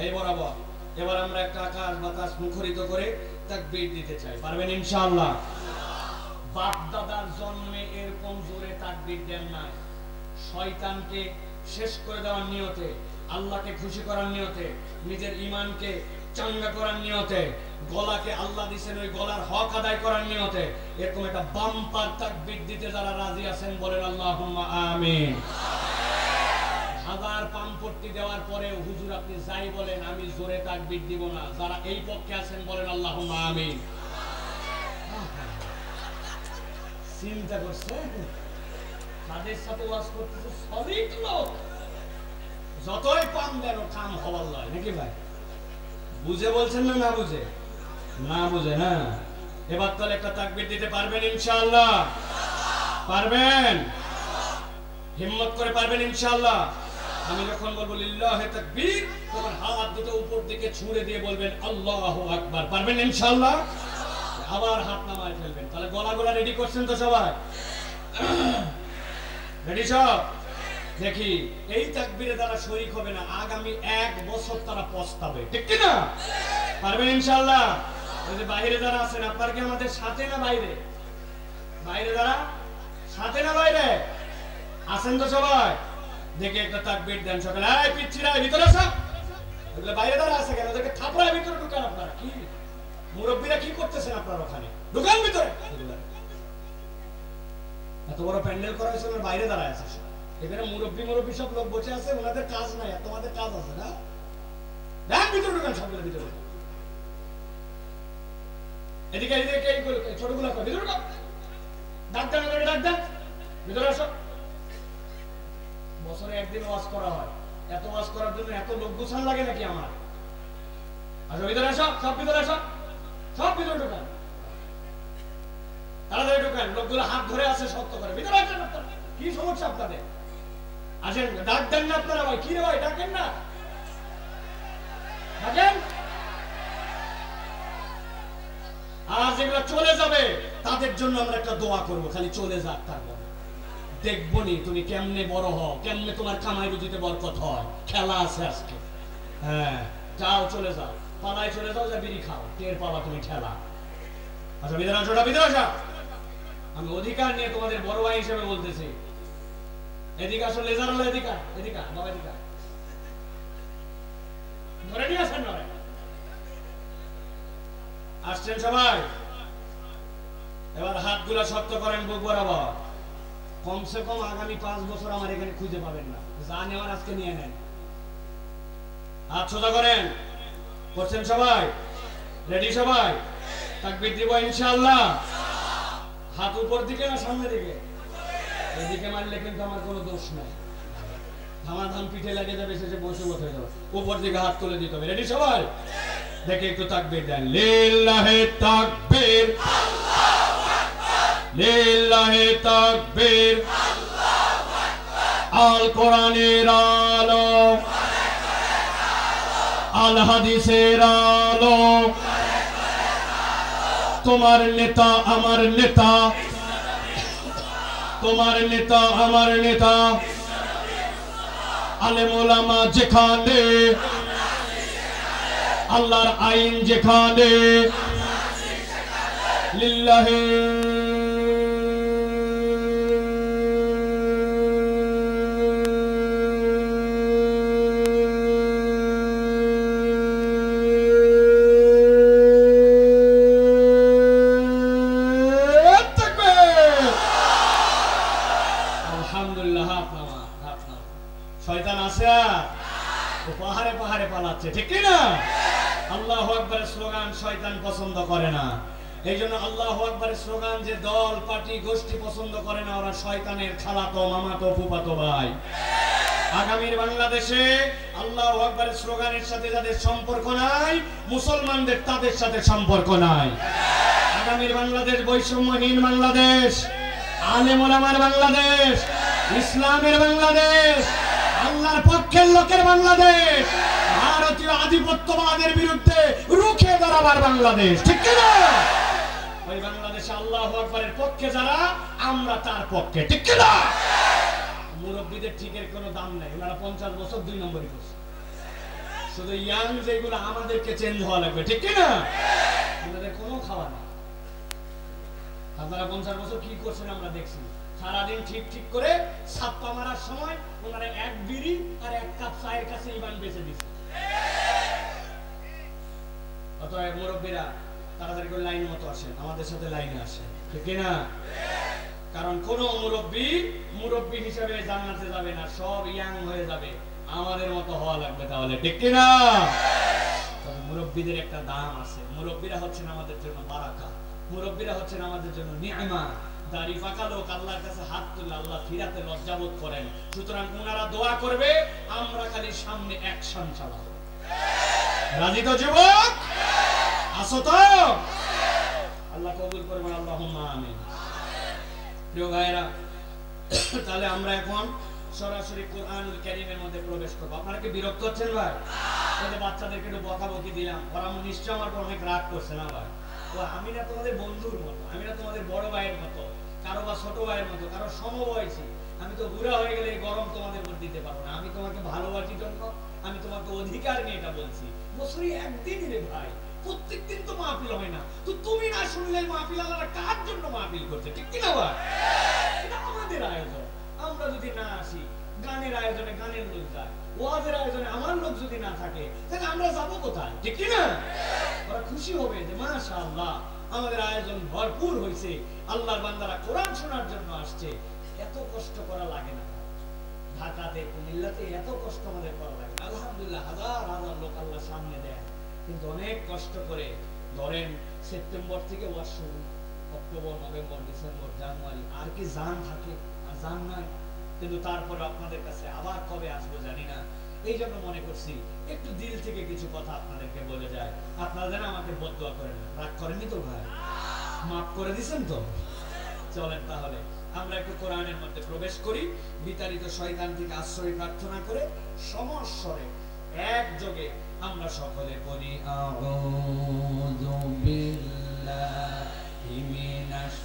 এই বরাবর। এবার আমরা একটা আকাশ বাতাস মুখরিত করে তাকবীর দিতে চাই, পারবেন ইনশাআল্লাহ? বাপ দাদার জন্মে এরকম জোরে তাকবীর দেন নাই। শয়তানকে শেষ করে দেওয়ার নিয়তে, আল্লাহকে খুশি করার নিয়তে, নিজের ঈমানকে চাঙ্গা করার নিয়তে, গলাকে আল্লাহ দিয়েছেন ওই গলার হক আদায় করার নিয়তে এরকম একটা বাম্পার তাকবীর দিতে যারা রাজি আছেন বলেন আল্লাহুম্মা আমিন। হাজার পাম্পট্টি দেওয়ার পরে হুজুর আপনি যাই বলেন আমি জোরে তাকবীর দিব না, যারা এই পক্ষে আছেন বলেন আল্লাহুম্মা আমিন। চিন্তা করছেন তাদের সাথে ওয়াজ করতেছে সলিড লোক, যতই পাম দেন কাম হওয়ার লয় নাকি ভাই? বুঝে বলছেন না না বুঝে? না বুঝে না। এবার তাহলে একটা তাকবীর দিতে পারবেন ইনশাআল্লাহ? পারবেন? হিম্মত করে পারবেন ইনশাআল্লাহ? আমি যখন বলবো লিল্লাহি তাকবীর, তখন হাত দুটো উপর দিকে ছুঁড়ে দিয়ে বলবেন আল্লাহু আকবার। পারবেন ইনশাআল্লাহ? আবার হাত নামায় ফেলবেন। তাহলে গলা রেডি করছেন তো সবাই? রেডি সব? দেখি এই তাকবীরে তারা শরীক হবে না, আগামী 1 বছর তারা পস্তাবে, ঠিক কি না? পারবেন ইনশাআল্লাহ? ওই যে বাইরে যারা আছেন, আপনারা কি আমাদের সাথে না বাইরে? বাইরে যারা সাথে না বাইরে আছেন তো সবাই? দেখে একটা তাকবীর দেন সকালে, এই পিচ্ছিরা ভিতরে আসো। এগুলো বাইরে যারা আছে কেন, ওদেরকে থাপড়ায় ভিতরে ঢুকান। আপনারা কি মুরব্বীরা কি করতেছেন আপনারা ওখানে? ঢুকান ভিতরে। এত বড় প্যান্ডেল করা হয়েছে, বাইরে দাঁড়ায় আছে, এখানে মুরব্বী সব লোক বসে আছে, ওনাদের কাজ নাই, আর তোমাদের কাজ আছে না? দেন ভিতরে ঢুকান সবগুলো ভিতরে। এদিকে এদিকে ছোটগুলো ভিতরে ঢুকান, ডাক দেন, ডাক দেন, ভিতরে আসো। বছরে একদিন ওয়াজ করা হয়, এত ওয়াজ করার জন্য এত লোক গুছান লাগে নাকি আমার? আসো ভিতরে আসো, সব ভিতরে আসো, সব ভিতরে ঢুকান, তাড়াতাড়ি ঢুকান। লোকগুলো হাত ধরে আছে শক্ত করে, ভিতরে আসেন। আপনারা কি সমস্যা আপনাদের? আসেন, ডাক দেন না আপনারা? ভাই কি রে ভাই, ডাকেন না, ডাকেন। আর যেগুলো চলে যাবে তাদের জন্য আমরা একটা দোয়া করবো, খালি চলে যাক, তারপর দেখবো নি তুমি কেমনে বড় হও, কেমনে তোমার কামাই রুজিতে বরকত হয়। খেলা আছে আজকে, হ্যাঁ যাও চলে যাও, পালায় চলে যাও, যা বিড়ি খাও, টের পাবা তুমি খেলা। আচ্ছা ভিতরে আসো, ভিতরে আসো। আমি অধিকার নিয়ে তোমাদের বড় ভাই হিসেবে বলতেছি, এদিকে আসো, লেজার হলো এদিকে, এদিকে বাবা, এদিকে ধরে নিয়ে আসেন। আসছেন সবাই? এবার হাতগুলা শক্ত করেন বুক বরাবর। কমসে কম আগামী 5 বছর আমার এখানে খুঁজে পাবেন না, যা নেওয়ার আজকে নিয়ে নেন। হাত সোজা করেন, করছেন সবাই? রেডি সবাই? তাকবীর দিব ইনশাআল্লাহ। হাত উপর দিকে না সামনের দিকে? এদিকে মারলে কিন্তু আমার কোনো দোষ নাই, ধামাধাম পিঠে লাগে যাবে, শেষে বসে বসে যাবে। উপর দিকে হাত তুলে দিতে হবে। রেডি সবাই? দেখে একটু তাকবীর দেন। লিল্লাহি তাকবীর, আল্লাহু আকবার, লিল্লাহি তাকবীর, আল্লাহু আকবার। আল কোরআনের আলো, আল হাদিসের আলো, তোমার নেতা আমার নেতা, তোমার নেতা আমার নেতা, আলেম ওলামা যেখানে, আল্লাহর আইন যেখানে, লিল্লাহি শয়তান আছে ও পাহাড়ে পাহাড়ে পালাচ্ছে, ঠিক কি না? আল্লাহু আকবার স্লোগান শয়তান পছন্দ করে না। এইজন্য আল্লাহু আকবারের স্লোগান যে দল পার্টি গোষ্ঠী পছন্দ করে না, ওরা শয়তানের খালাতো মামাতো ফুফাতো ভাই। আগামীর বাংলাদেশে আল্লাহু আকবারের স্লোগানের সাথে যাদের সম্পর্ক নাই, মুসলমানদের তাদের সাথে সম্পর্ক নাই। আগামীর বাংলাদেশ বৈষম্যহীন বাংলাদেশ, আলেম ওলামার বাংলাদেশ, ইসলামের বাংলাদেশ, আল্লাহর পক্ষের লোকের বাংলাদেশ, ভারতীয় আধিপত্যবাদের বিরুদ্ধে রুখে দাঁড়াবার বাংলাদেশ, ঠিক কি না? ওই বাংলাদেশে আল্লাহু আকবারের পক্ষে যারা, আমরা তার পক্ষে, ঠিক কি না? মুরব্বীদের ঠিকের কোনো দাম নাই, ওনারা 50 বছর 2 নম্বরই করছে। শুধু ইয়াং যেগুলো আমাদেরকে চেঞ্জ হওয়া লাগবে, ঠিক কি না? ওনাদের কোনো খাওয়া নেই। আপনারা 50 বছর কি করছেন আমরা দেখছি। সারাদিন ঠিক ঠিক করে ছাপ্পা মারার সময় ওনারা এক বিড়ি আর এক কাপ চায়ের কাছে ইমান বেঁচে দিচ্ছে। অতএব মুরব্বীরা তাড়াতাড়ি করে লাইন মতো আসেন, আমাদের সাথে লাইনে আসেন, ঠিক না? কারণ কোন মুরব্বী হিসেবে জান্নাতে যাবে না, সব ইয়াং হয়ে যাবে, আমাদের মতো হওয়া লাগবে তাহলে, ঠিক না? তবে মুরব্বীদের একটা দাম আছে। মুরব্বীরা হচ্ছেন আমাদের জন্য বারাকা, মুরব্বীরা হচ্ছেন আমাদের জন্য নিয়ামত। দাড়ি পাকা লোক আল্লাহর কাছে হাত তুললে আল্লাহ ফিরাতে লজ্জাবোধ করেন। সুতরাং ওনারা দোয়া করবে, আমরা খালি সামনে অ্যাকশন চালাবো। রাজি তো যুবক? আসো তো? আল্লাহ কবুল করবেন, আল্লাহুম্মা আমিন। প্রিয় ভাইরা, তাহলে আমরা এখন সরাসরি কোরআনুল কারীমের মধ্যে প্রবেশ করব। আপনারা কি বিরক্ত হচ্ছেন ভাই? এই যে বাচ্চাদেরকে একটু বকাবকি দিলাম, ওরা নিশ্চয় আমার উপর অনেক রাগ করছে না ভাই? তো আমি না তোমাদের বন্ধুর মতো, আমি না তোমাদের বড় ভাইয়ের মতো, কারো বা ছোট ভাইয়ের মতো, কারো সমবয়সী। আমি তো বুড়া হয়ে গেলে এই গরম তোমাদের উপর দিতে পারবো না। আমি তোমাকে ভালোবাসির জন্য, আমি তোমাকে অধিকার নিয়ে এটা বলছি। বছরে একদিনই রে ভাই, প্রত্যেকদিন তো মাহফিল হয় না। তো তুমি না শুনলে মাহফিল আল্লাহরা কার জন্য মাহফিল করছে, ঠিক কি না ভাই? এটা আমাদের আয়োজন। আমরা যদি না আসি, গানের আয়োজনে গানের লোক যায়, ওয়াজের আয়োজনে আমার লোক যদি না থাকে, তাহলে আমরা যাবো কোথায়, ঠিক কি না? ওরা খুশি হবে যে মাশাআল্লাহ আমাদের আয়োজন ভরপুর হয়েছে, আল্লাহর বান্দারা কোরআন শোনার জন্য আসছে। এত কষ্ট করা লাগে না ঢাকাতে, কুমিল্লাতে এত কষ্ট আমাদের করা লাগে। আলহামদুলিল্লাহ হাজার হাজার লোক আল্লাহ সামনে দেয়, কিন্তু অনেক কষ্ট করে ধরেন সেপ্টেম্বর থেকে ওয়াজ শুরু, অক্টোবর, নভেম্বর, ডিসেম্বর, জানুয়ারি, আর কি জান থাকে আর জান নাই। কিন্তু তারপরে আপনাদের কাছে আবার কবে আসবো জানি না। এই জন্য মনে করছি একটু দিল থেকে কিছু কথা আপনাদেরকে বলে যায়। আপনারা যেন আমাকে বদদোয়া করেন না, রাগ করেননি তো ভাই? মাফ করে দিছেন তো? চলেন তাহলে আমরা একটু কোরআনের মধ্যে প্রবেশ করি, বিতাড়িত শয়তান থেকে আশ্রয় প্রার্থনা করে সমস্বরে একযোগে আমরা সকলে পড়ি আউযু বিল্লাহি মিনাশ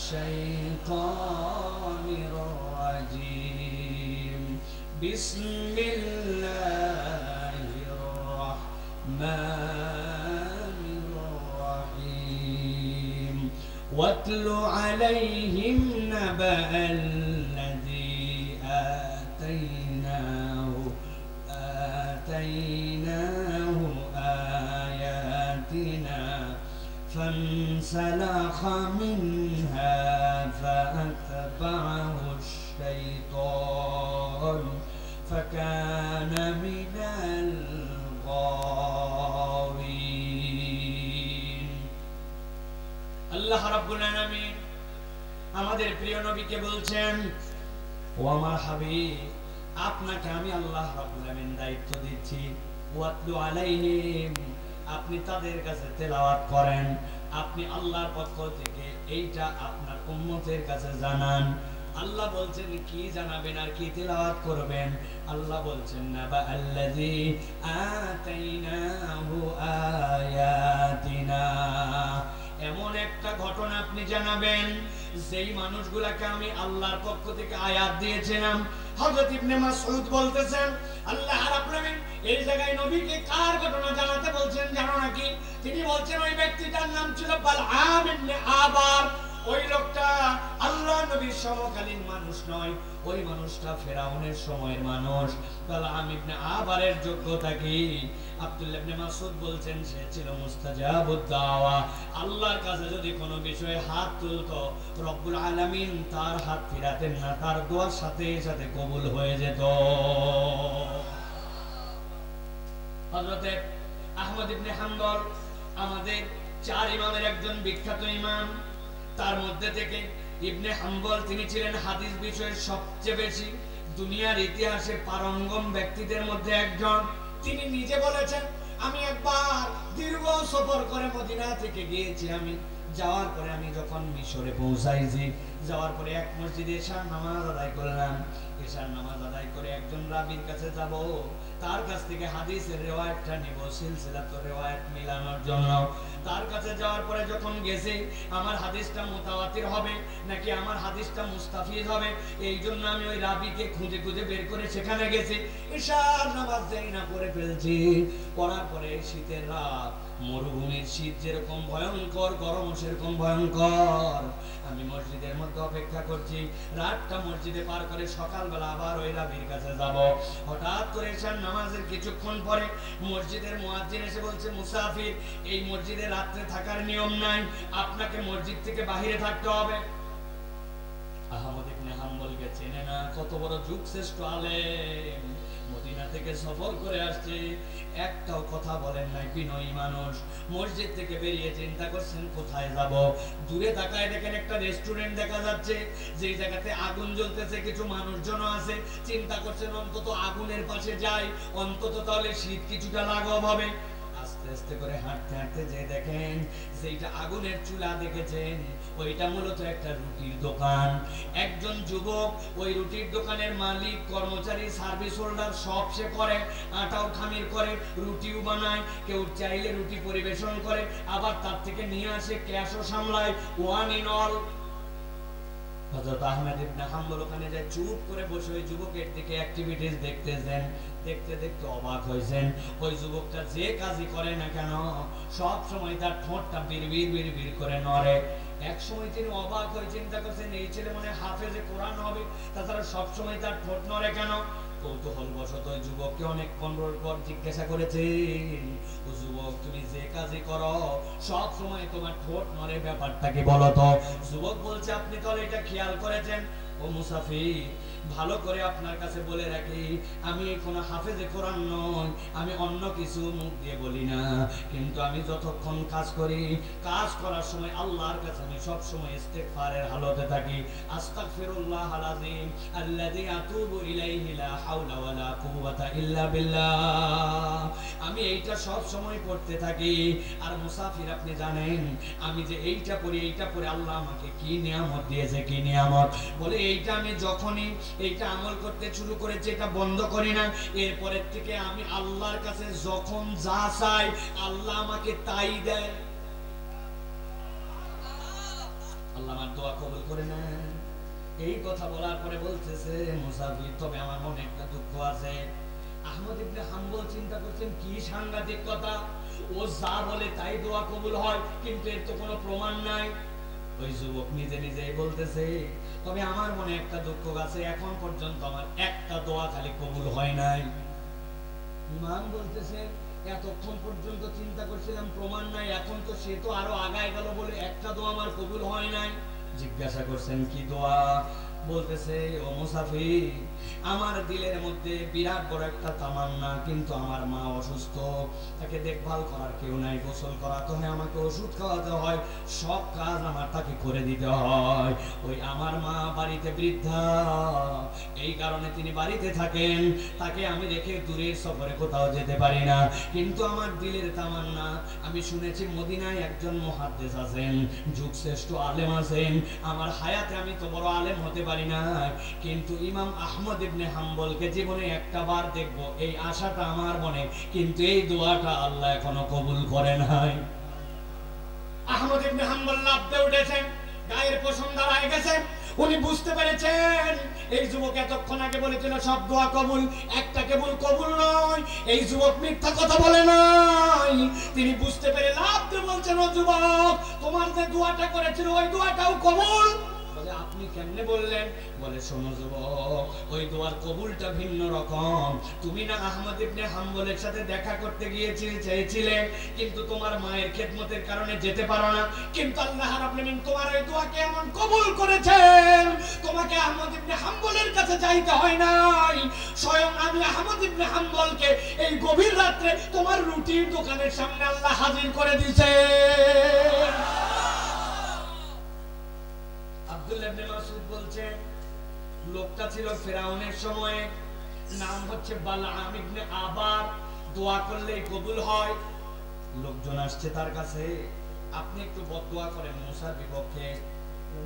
শাইতানির রাজীম বিসমিল্লাহির রাহমানির রাহিম ওয়াতলু আলাইহিম নাবা'আল্লাযী আতাইনাহু آياتنا فانسلخ منها فأتبعه الشيطان فكان من الغاوين। আল্লাহ রাব্বুল আলামিন আমাদের প্রিয় নবীকে বলছেন, ও আমার হাবিব, আপনাকে আমি আল্লাহ রাব্বুল আলামিন দায়িত্ব দিচ্ছি, ওয়াতলু আলাইহিম, আপনি তাদের কাছে তেলাওয়াত করেন, আপনি আল্লাহর পক্ষ থেকে এইটা আপনার উম্মতের কাছে জানান। আল্লাহ বলছেন কি জানাবেন আর কি তেলাওয়াত করবেন? আল্লাহ বলছেন নাবা আল্লাযী আতাইনাহু আয়াতিনা, এমন একটা ঘটনা আপনি জানাবেন যেই মানুষগুলোকে আমি আল্লাহর পক্ষ থেকে আয়াত দিয়েছিলাম। হযরত ইবনে মাসউদ বলতেছেন আল্লাহ রাব্বুল আলামিন এই জায়গায় নবীকে কার ঘটনা জানাতে বলছেন জানো নাকি? তিনি বলছেন ওই ব্যক্তিটার নাম ছিল বালআম ইবনে আবার। ওই লোকটা আল্লাহ নবীর সমকালীন মানুষ নয়, ওই মানুষটা ফেরাউনের সময়ের মানুষ। বালআম ইবনে আবারের যোগ্যতা কি? আব্দুল্লাহ ইবনে মাসউদ বলছেন সে ছিল মুস্তাজাবুদ দাওয়া। আল্লাহর কাছে যদি কোনো বিষয়ে হাত তুলতো, রব্বুল আলামিন তার হাত ফিরাতেন না, তার দোয়ার সাথে সাথে কবুল হয়ে যেত। হযরত আহমদ ইবনে হাম্বল আমাদের চার ইমামের একজন বিখ্যাত ইমাম। তার মধ্যে থেকে ইবনে হাম্বল, তিনি ছিলেন হাদিস বিষয়ে সবচেয়ে বেশি দুনিয়ার ইতিহাসে পারঙ্গম ব্যক্তিদের মধ্যে একজন। তিনি নিজে বলেছেন, আমি একবার দীর্ঘ সফর করে মদিনা থেকে গিয়েছি। আমি যাওয়ার পরে আমি যখন মিশরে পৌঁছাইছি, যাওয়ার পরে এক মসজিদে এশার নামাজ আদায় করলাম। এশার নামাজ আদায় করে একজন রাবীর কাছে যাব, তার কাছ থেকে হাদিসের রিওয়ায়াতটা নিব, সিলসিলাতুর রিওয়ায়াত মিলানোর জন্য। তার কাছে যাওয়ার পরে যখন গেছি, আমার হাদিসটা মুতাওয়াতির হবে নাকি আমার হাদিসটা মুস্তাফিজ হবে, এই জন্য আমি ওই রাবীকে খুঁজে খুঁজে বের করে সেখানে গেছি। এশার নামাজ যেই না পড়ে ফেলছি, পড়ার পরে শীতের রাত, মরুভূমির শীত যেরকম ভয়ঙ্কর, গরম সেরকম ভয়ঙ্কর। আমি মসজিদের মধ্যে অপেক্ষা করছি, রাতটা মসজিদে পার করে সকালবেলা আবার ওই রাবীর কাছে যাব। হঠাৎ করে এশার নামাজের কিছুক্ষণ পরে মসজিদের মুয়াজ্জিন এসে বলছে, মুসাফির, এই মসজিদে রাত্রে থাকার নিয়ম নাই, আপনাকে মসজিদ থেকে বাহিরে থাকতে হবে। আহমদ ইবনে হাম্বলকে চেনে না, কত বড় যুগ শ্রেষ্ঠ আলেম, মদিনা থেকে সফর করে আসছে, একটাও কথা বলেন নাই, বিনয়ী মানুষ। মসজিদ থেকে বেরিয়ে চিন্তা করছেন কোথায় যাব। দূরে তাকায় দেখেন একটা রেস্টুরেন্ট দেখা যাচ্ছে, যেই জায়গাতে আগুন জ্বলতেছে, কিছু মানুষজন আছে। চিন্তা করছেন অন্তত আগুনের পাশে যাই, অন্তত তাহলে শীত কিছুটা লাঘব হবে। আস্তে আস্তে করে হাঁটতে হাঁটতে যে দেখেন যেটা আগুনের চুলা দেখেছেন, ওইটা মূলত একটা রুটির দোকান। একজন যুবক ওই রুটির দোকানের মালিক, কর্মচারী, সার্ভিস হোল্ডার সব সে করে, আটাও খামির করে, রুটিও বানায়, কেউ চাইলে রুটি পরিবেশন করে, আবার তার থেকে নিয়ে আসে, ক্যাশও সামলায়, ওয়ান ইন অল। হযরত আহমদ ইবনে হাম্বল ওখানে যায়, চুপ করে বসে ওই যুবকের দিকে অ্যাক্টিভিটিস দেখতেছেন। দেখতে দেখতে অবাক হয়েছেন, ওই যুবকটা যে কাজই করে না কেন সব সময় তার ঠোঁটটা বিড়বিড় বিড়বিড় করে নড়ে। এক সময় তিনি অবাক হয়ে চিন্তা করছেন, এই ছেলে মনে হাফেজে কোরআন হবে, তাছাড়া সব সময় তার ঠোঁট নড়ে কেন? কৌতূহল বশত ওই যুবককে অনেকক্ষণ পর জিজ্ঞাসা করেছে, ও যুবক, তুমি যে কাজই করো সব সময় তোমার ঠোঁট নড়ে, ব্যাপারটা কি বলো তো? যুবক বলছে, আপনি তো এটা খেয়াল করেছেন? ও মুসাফির, ভালো করে আপনার কাছে বলে রাখি, আমি কোনো হাফেজে কোরআন নই, আমি অন্য কিছু মুখ দিয়ে বলি না, কিন্তু আমি যতক্ষণ কাজ করি, কাজ করার সময় আল্লাহর কাছে আমি সব সময় ইস্তেগফারের হালতে থাকি। আস্তাগফিরুল্লাহাল আযীম আল্লাযী আতুবু ইলাইহি লা হাওলা ওয়ালা কুওয়াতা ইল্লা বিল্লাহ। আমি এইটা সব সময় পড়তে থাকি। আর মুসাফির, আপনি জানেন আমি যে এইটা পড়ি, এইটা পড়ে আল্লাহ আমাকে কি নিয়ামত দিয়েছে, কি নিয়ামত! বলে এইটা আমি যখনই এইটা আমল করতে শুরু করেছি, এটা বন্ধ করি না, এরপরের থেকে আমি আল্লাহর কাছে যখন যা চাই আল্লাহ আমাকে তাই দেয়। আল্লাহ আমার দোয়া কবুল করে নেন। এই কথা বলার পরে বলতেছে, মুসাফির, তবে আমার মনে একটা দুঃখ আছে। আহমদ ইবনে হাম্বল চিন্তা করছেন, কি সাংঘাতিক কথা, ও যা বলে তাই দোয়া কবুল হয়, কিন্তু এর তো কোনো প্রমাণ নাই। ওই যুবক নিজে নিজেই বলতেছে, তবে আমার মনে একটা দুঃখ আছে, এখন পর্যন্ত আমার একটা দোয়া খালি কবুল হয় নাই। ইমাম বলতেছে, এতক্ষণ পর্যন্ত চিন্তা করছিলাম প্রমাণ নাই, এখন তো সে তো আরো আগায় গেল বলে একটা দোয়া আমার কবুল হয় নাই। জিজ্ঞাসা করছেন, কি দোয়া? বলতেছে, ও মুসাফির, আমার দিলের মধ্যে বিরাট বড় একটা তামান্না, কিন্তু আমার মা অসুস্থ, তাকে দেখভাল করার কেউ নাই, গোসল করাতে হয়, আমাকে ওষুধ খাওয়াতে হয়, সব কাজ আমার তাকে করে দিতে হয়। ওই আমার মা বাড়িতে বৃদ্ধা, এই কারণে তিনি বাড়িতে থাকেন, তাকে আমি রেখে দূরের সফরে কোথাও যেতে পারি না। কিন্তু আমার দিলের তামান্না, আমি শুনেছি মদিনায় একজন মুহাদ্দিস আছেন, যুগশ্রেষ্ঠ আলেম আছেন, আমার হায়াতে আমি তো বড় আলেম হতে পারি না, কিন্তু ইমাম আহমদ ইবনে হাম্বলকে জীবনে একটা বার দেখবো, এই আশাটা আমার মনে, কিন্তু এই দোয়াটা আল্লাহ এখনো কবুল করে নাই। আহমদ ইবনে হাম্বল লাফতে উঠেছেন, গায়ের পশম দাঁড়ায় গেছে। উনি বুঝতে পেরেছেন এই যুবক এতক্ষণ আগে বলেছিল সব দোয়া কবুল, একটা কেবল কবুল নয়, এই যুবক মিথ্যা কথা বলে নাই। তিনি বুঝতে পেরে লাফতে বলছেন, ও যুবক, তোমার যে দোয়াটা করেছিল ওই দোয়াটাও কবুল। বলে, আপনি কেমনে বললেন? বলে শোনো যুবক, ওই দোয়ার কবুলটা ভিন্ন রকম। তুমি না আহমদ ইবনে হাম্বলের সাথে দেখা করতে চেয়েছিলে, কিন্তু তোমার মায়ের খেদমতের কারণে যেতে পারো না, কিন্তু আল্লাহ রাব্বুল আলামিন তোমার ওই দোয়াকে এমন কবুল করেছেন, তোমাকে আহমদ ইবনে হাম্বলের কাছে যাইতে হয় নাই। স্বয়ং আমি আহমদ ইবনে হাম্বলকে এই গভীর রাত্রে তোমার রুটির দোকানের সামনে আল্লাহ হাজির করে দিয়েছে। আব্দুল্লাহ ইবনে মাসউদ বলছেন, লোকটা ছিল ফিরাউনের সময়ে, নাম হচ্ছে বালআম ইবনে আবার। দোয়া করলেই কবুল হয়। লোকজন আসছে তার কাছে, আপনি একটু বদদোয়া করেন মুসার বিপক্ষে।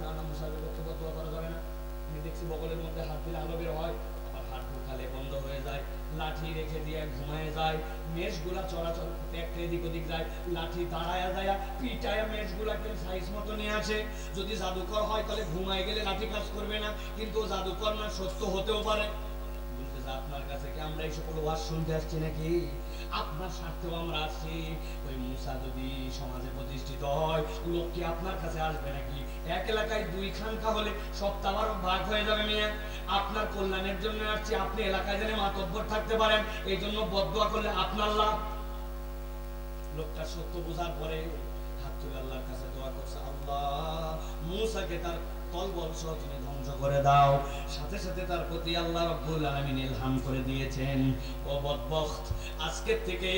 না না, মুসার বিপক্ষে বদদোয়া করা যাবে না। আমি দেখছি বগলের মধ্যে হাত দিলে আলো বের হয়, আবার হাত ঢুকালে বন্ধ হয়ে যায়। লাঠি রেখে দিয়ে ঘুমায় যায়, মেষগুলা চলাচল একটা এদিক ওদিক যায়, লাঠি দাঁড়ায়া যায় পিটায়া মেষগুলাকে সাইজ মতো নিয়ে আসে। যদি জাদুকর হয় তাহলে ঘুমায় গেলে লাঠি কাজ করবে না, কিন্তু জাদুকর না, সত্য হতেও পারে। আপনার কাছে কি আমরা এই সকল ওয়াজ শুনতে আসছি নাকি? আপনার স্বার্থেও আমরা আসছি। ওই মুসা যদি সমাজে প্রতিষ্ঠিত হয়, লোক কি আপনার কাছে আসবে নাকি? এক এলাকায় দুই খানকা হলে সপ্তাহ ভাগ হয়ে যাবে মেয়ে। আপনার কল্যাণের জন্য আসছি, আপনি এলাকায় যেন মাতব্বর থাকতে পারেন, এই জন্য বদদোয়া করলে আপনার লাভ। লোকটা সত্য বোঝার পরে হাত তুলে আল্লাহর কাছে দোয়া করছে, আল্লাহ মুসাকে তার তলবল সহ তুমি ধ্বংস করে দাও। সাথে সাথে তার প্রতি আল্লাহ রাব্বুল আলামিন ইলহাম করে দিয়েছেন, ও বদবখত, আজকে থেকে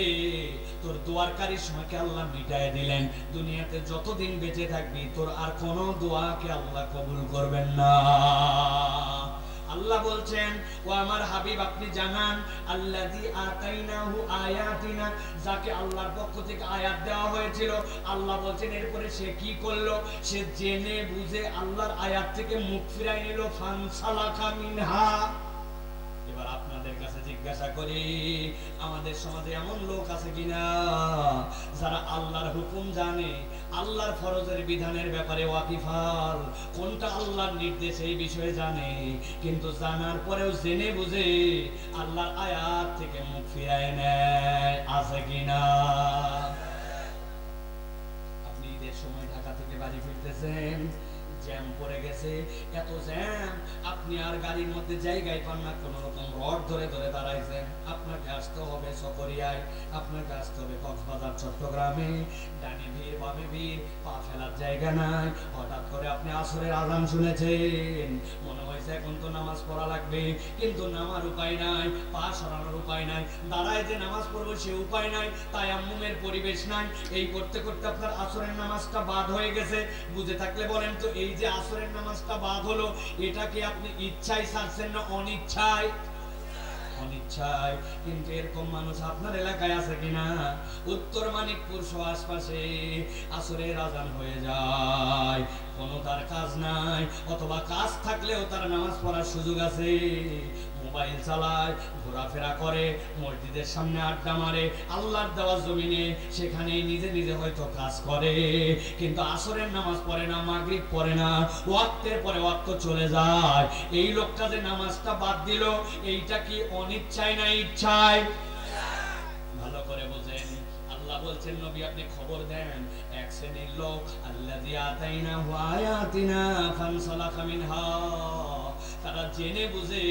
তোর দোয়ার কারিশমাকে আল্লাহ মিটায় দিলেন। দুনিয়াতে যতদিন বেঁচে থাকবি তোর আর কোনো দোয়াকে আল্লাহ কবুল করবেন না। আল্লাহ বলছেন, ও আমার হাবিব আপনি জানান, আল্লাযী আতাইনাহু আয়াতিনা, যাকে আল্লাহর পক্ষ থেকে আয়াত দেওয়া হয়েছিল। আল্লাহ বলছেন এরপরে সে কি করলো? সে জেনে বুঝে আল্লাহর আয়াত থেকে মুখ ফিরাই নিল, ফানসালাকা মিনহা। এবার আপনাদের কাছে জিজ্ঞাসা করি, আমাদের সমাজে এমন লোক আছে কিনা যারা আল্লাহর হুকুম জানে, আল্লাহর ফরজের বিধানের ব্যাপারে ওয়াকিফাল, কোনটা আল্লাহর নির্দেশ এই বিষয়ে জানে, কিন্তু জানার পরেও জেনে বুঝে আল্লাহর আয়াত থেকে মুখ ফিরায় নেয়? আছে কিনা? আপনি ঈদের সময় ঢাকা থেকে বাড়ি ফিরতেছেন, জ্যাম পড়ে গেছে, এত জ্যাম আপনি আর গাড়ির মধ্যে জায়গায় পান না, কোন রকম রড ধরে ধরে দাঁড়াইছেন। আপনাকে আসতে হবে চকরিয়ায়, আপনাকে আসতে হবে কক্সবাজার চট্টগ্রামে, ডানে ভিড় বামে ভিড়, পা ফেলার জায়গা নাই। হঠাৎ করে আপনি আসরের আযান শুনেছেন, মনে হয়েছে এখন তো নামাজ পড়া লাগবে, কিন্তু নামার উপায় নাই, পা সরানোর উপায় নাই, দাঁড়ায় যে নামাজ পড়বো সে উপায় নাই, তায়াম্মুমের পরিবেশ নাই। এই করতে করতে আপনার আসরের নামাজটা বাদ হয়ে গেছে। বুঝে থাকলে বলেন তো, এই যে আসরের নামাজটা বাদ হলো, এটা কি আপনি ইচ্ছায় ছাড়ছেন না অনিচ্ছায়? অনিচ্ছায়। কিন্তু এরকম মানুষ আপনার এলাকায় আছে কিনা? উত্তর মানিকপুর সহ আশপাশে আসরের আযান হয়ে যায়, কোনো তার কাজ নাই, অথবা কাজ থাকলেও তার নামাজ পড়ার সুযোগ আছে, মোবাইল চালায়, ঘোরাফেরা করে, মসজিদের সামনে আড্ডা মারে, আল্লাহর দেওয়া জমিনে সেখানেই নিজে নিজে হয়তো কাজ করে, কিন্তু আসরের নামাজ পড়ে না, মাগরিব পড়ে না, ওয়াক্তের পরে ওয়াক্ত চলে যায়। এই লোকটা যে নামাজটা বাদ দিল, এইটা কি অনিচ্ছায় না ইচ্ছায়? ভালো করে বোঝেন। আল্লাহ বলছেন, নবী আপনি খবর দেন, এক শ্রেণীর লোক, আল্লাযী আতাইনাহু আয়াতিনা ফানসালাকা মিনহা, তারা জেনে বুঝে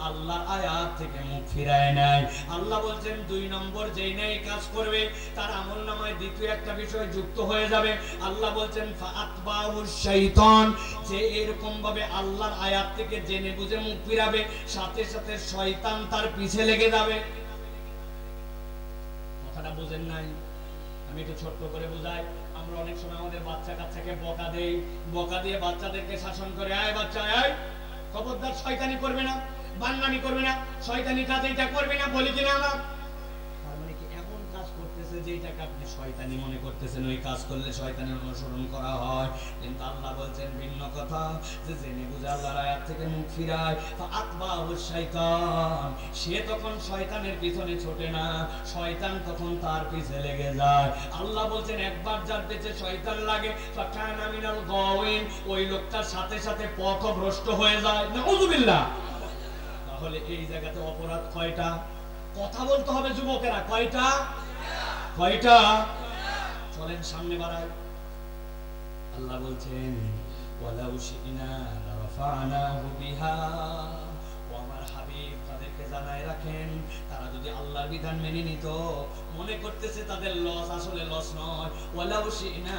আল্লাহর আয়াত থেকে মুখ ফিরায় নেয়। আল্লাহ বলছেন 2 নম্বর যেই নেই কাজ করবে, তার আমলনামায় দ্বিতীয় একটা বিষয় যুক্ত হয়ে যাবে। আল্লাহ বলছেন ফাআতবাহুশ শাইতান, যে এরকম ভাবে আল্লাহর আয়াত থেকে জেনে বুঝে মুখ ফিরাবে, সাথে সাথে শয়তান তার পিছে লেগে যাবে। কথাটা বুঝেন নাই? আমি একটু ছোট্ট করে বুঝাই। আমরা অনেক সময় আমাদের বাচ্চা কাচ্চাকে বকা দেই, বকা দিয়ে বাচ্চাদেরকে শাসন করে, আয় বাচ্চা আয়, খবরদার শয়তানি করবে না, বান্নামি করবে না, শয়তানি কাজ এইটা করবে না, বলি কিনা আমরা? তার মানে কি এমন কাজ করতেছে যেটাকে আপনি শয়তানি মনে করতেছেন, ওই কাজ করলে শয়তানের অনুসরণ করা হয়। কিন্তু আল্লাহ বলছেন ভিন্ন কথা, যে জেনে বুঝে আল্লাহর আয়াত থেকে মুখ ফিরায়, ফাআতবাহুশ শাইতান, সে তখন শয়তানের পিছনে ছোটে না, শয়তান তখন তার পিছে লেগে যায়। আল্লাহ বলছেন একবার যার পেছনে শয়তান লাগে, ফাকানা মিনাল গাওয়িন, ওই লোকটার সাথে সাথে পথভ্রষ্ট হয়ে যায়। নাউযুবিল্লাহ। তাহলে এই জায়গাতে অপরাধ কয়টা? কথা বলতে হবে যুবকেরা, কয়টা? কয়টা? চলেন সামনে বাড়াই। আল্লাহ বলছেন ওয়ালাউ শি'না লারাফা'নাহু বিহা। ও আমার হাবিব, তাদেরকে জানায় রাখেন, তারা যদি আল্লাহর বিধান মেনে নিত, মনে করতেছে তাদের লস, আসলে লস নয়। ওয়ালাউ শি'না,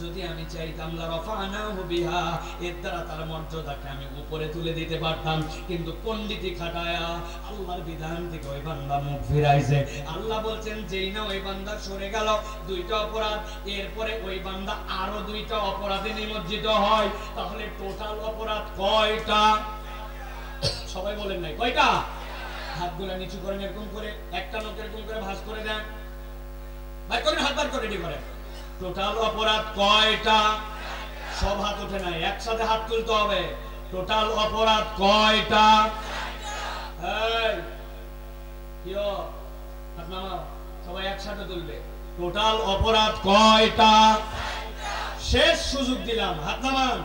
যদি আমি চাইতাম, লারাফা'নাহু বিহা, এর দ্বারা তার মর্যাদাকে আমি উপরে তুলে দিতে পারতাম, কিন্তু পণ্ডিতি খাটায়া আল্লাহর বিধান থেকে ওই বান্দা মুখ ফিরাইছে। আল্লাহ বলছেন, যেই না ওই বান্দা সরে গেল দুইটা অপরাধ, এরপরে ওই বান্দা আরো দুইটা অপরাধে নিমজ্জিত হয়, তাহলে টোটাল অপরাধ কয়টা? সবাই বলেন নাই কয়টা? হাতগুলা নিচু করেন, এরকম করে একটা নখ এরকম করে ভাঁজ করে দেন, ভাই করেন, হাত বার করে রেডি করেন। টোটাল অপরাধ কয়টা? সব হাত ওঠে নাই, একসাথে হাত তুলতে হবে। টোটাল অপরাধ কয়টা? এই কিও হাত নামাও, সবাই একসাথে তুলবে। টোটাল অপরাধ কয়টা? শেষ সুযোগ দিলাম, হাত নামান,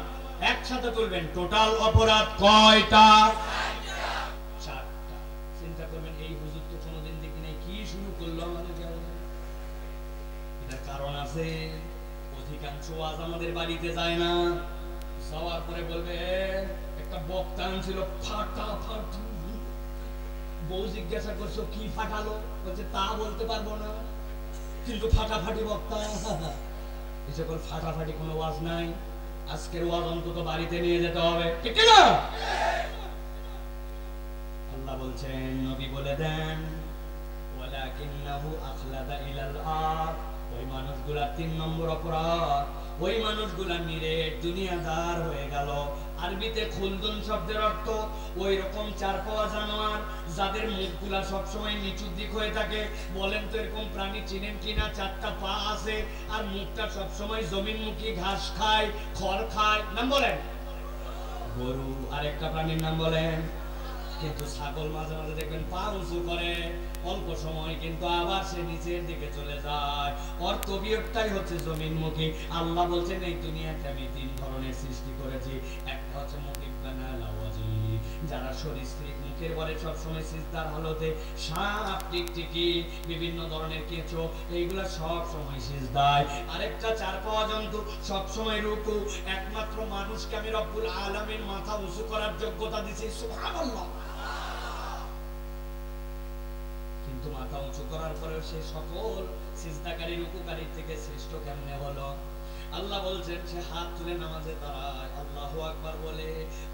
একসাথে তুলবেন। টোটাল অপরাধ কয়টা? চারটা। চিন্তা করবেন, এই হুজুর তো কোনোদিন দেখি নাই, কি শুরু করলো আমাদেরকে? এটার কারণ আছে। অধিকাংশ ওয়াজ আমাদের বাড়িতে যায় না, যাওয়ার পরে বলবে একটা বক্তা ছিল ফাটাফাটি। বউ জিজ্ঞাসা করছো কি ফাটালো, বলছে তা বলতে পারবো না, কিন্তু ফাটাফাটি বক্তা। এই সকল ফাটাফাটি কোনো ওয়াজ নাই। আজকের ওয়াজ অন্তত বাড়িতে নিয়ে যেতে হবে, ঠিক না? আল্লাহ বলছেন, নবী বলে দেন, ওয়ালাকিন্নাহু আখলাদা ইলাল আরদ। ওই মানুষগুলা 3 নম্বর অপরাধ, ওই মানুষগুলা নিরেট দুনিয়াদার হয়ে গেল। আরবিতে খুলদুন শব্দের অর্থ ওই রকম চার পাওয়া জানোয়ার যাদের মুখগুলা সবসময় নিচুর দিক হয়ে থাকে। বলেন তো এরকম প্রাণী চিনেন কিনা? 4টা পা আছে আর মুখটা সবসময় জমিনমুখী, ঘাস খায়, খড় খায়। নাম বলেন? গরু। আরেকটা প্রাণীর নাম বলেন? কিন্তু ছাগল মাঝে মাঝে দেখবেন পা উঁচু করে, অল্প সময় কিন্তু আবার সে নিচের দিকে চলে যায়। ওর তবিয়তটাই হচ্ছে জমিনমুখী। আল্লাহ বলছেন, এই দুনিয়াতে আমি 3 ধরনের সৃষ্টি করেছি। একটা হচ্ছে মুকিব্বানা লাওয়াজি, যারা সরীসৃপ, মুখের বলে সবসময় সিজদার হালতে, সাপ, টিকটিকি, বিভিন্ন ধরনের কেঁচো, এইগুলা সব সময় সিজদায়। আরেকটা 4 পাওয়া জন্তু, সব সময় রুকু। একমাত্র মানুষকে আমি রব্বুল আলামিন মাথা উঁচু করার যোগ্যতা দিয়েছি, সুবহানাল্লাহ। কিন্তু মাথা উঁচু করার পরেও সে সকল সিজদাকারী, রুকুকারীর থেকে শ্রেষ্ঠ কেমনে হলো? আল্লাহ বলছেন, সে হাত তুলে নামাজে দাঁড়ায়, আল্লাহু আকবার বলে,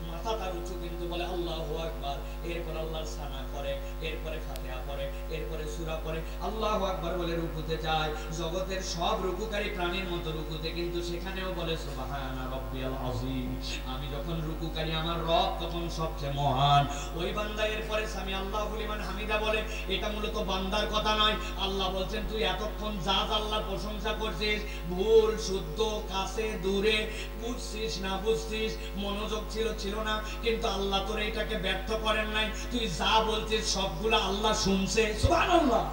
মাথা তার উঁচু কিন্তু বলে আল্লাহু আকবার। এরপর আল্লাহর সানা করে, এরপরে ফাতিহা পড়ে, এরপরে সূরা পড়ে, আল্লাহু আকবার বলে রুকুতে যায়। জগতের সব রুকুকারী প্রাণীর মতো রুকুতে, কিন্তু সেখানেও বলে সুবহানা রাব্বিয়াল আযীম। আমি যখন রুকুকারী, আমার রব তখন সবচেয়ে মহান। ওই বান্দা এরপরে সামি আল্লাহু লিমান হামিদা বলে। এটা মূলত বান্দার কথা নয়। আল্লাহ বলছেন, তুই এতক্ষণ যা আল্লাহর প্রশংসা করছিস, ভুল শুদ্ধ, কাছে দূরে, বুঝছিস না বুঝছিস, মনোযোগ ছিল না, কিন্তু আল্লাহ তোর এটাকে ব্যর্থ করেন নাই। তুই যা বলছিস সবগুলা আল্লাহ শুনছে, সুবহানাল্লাহ।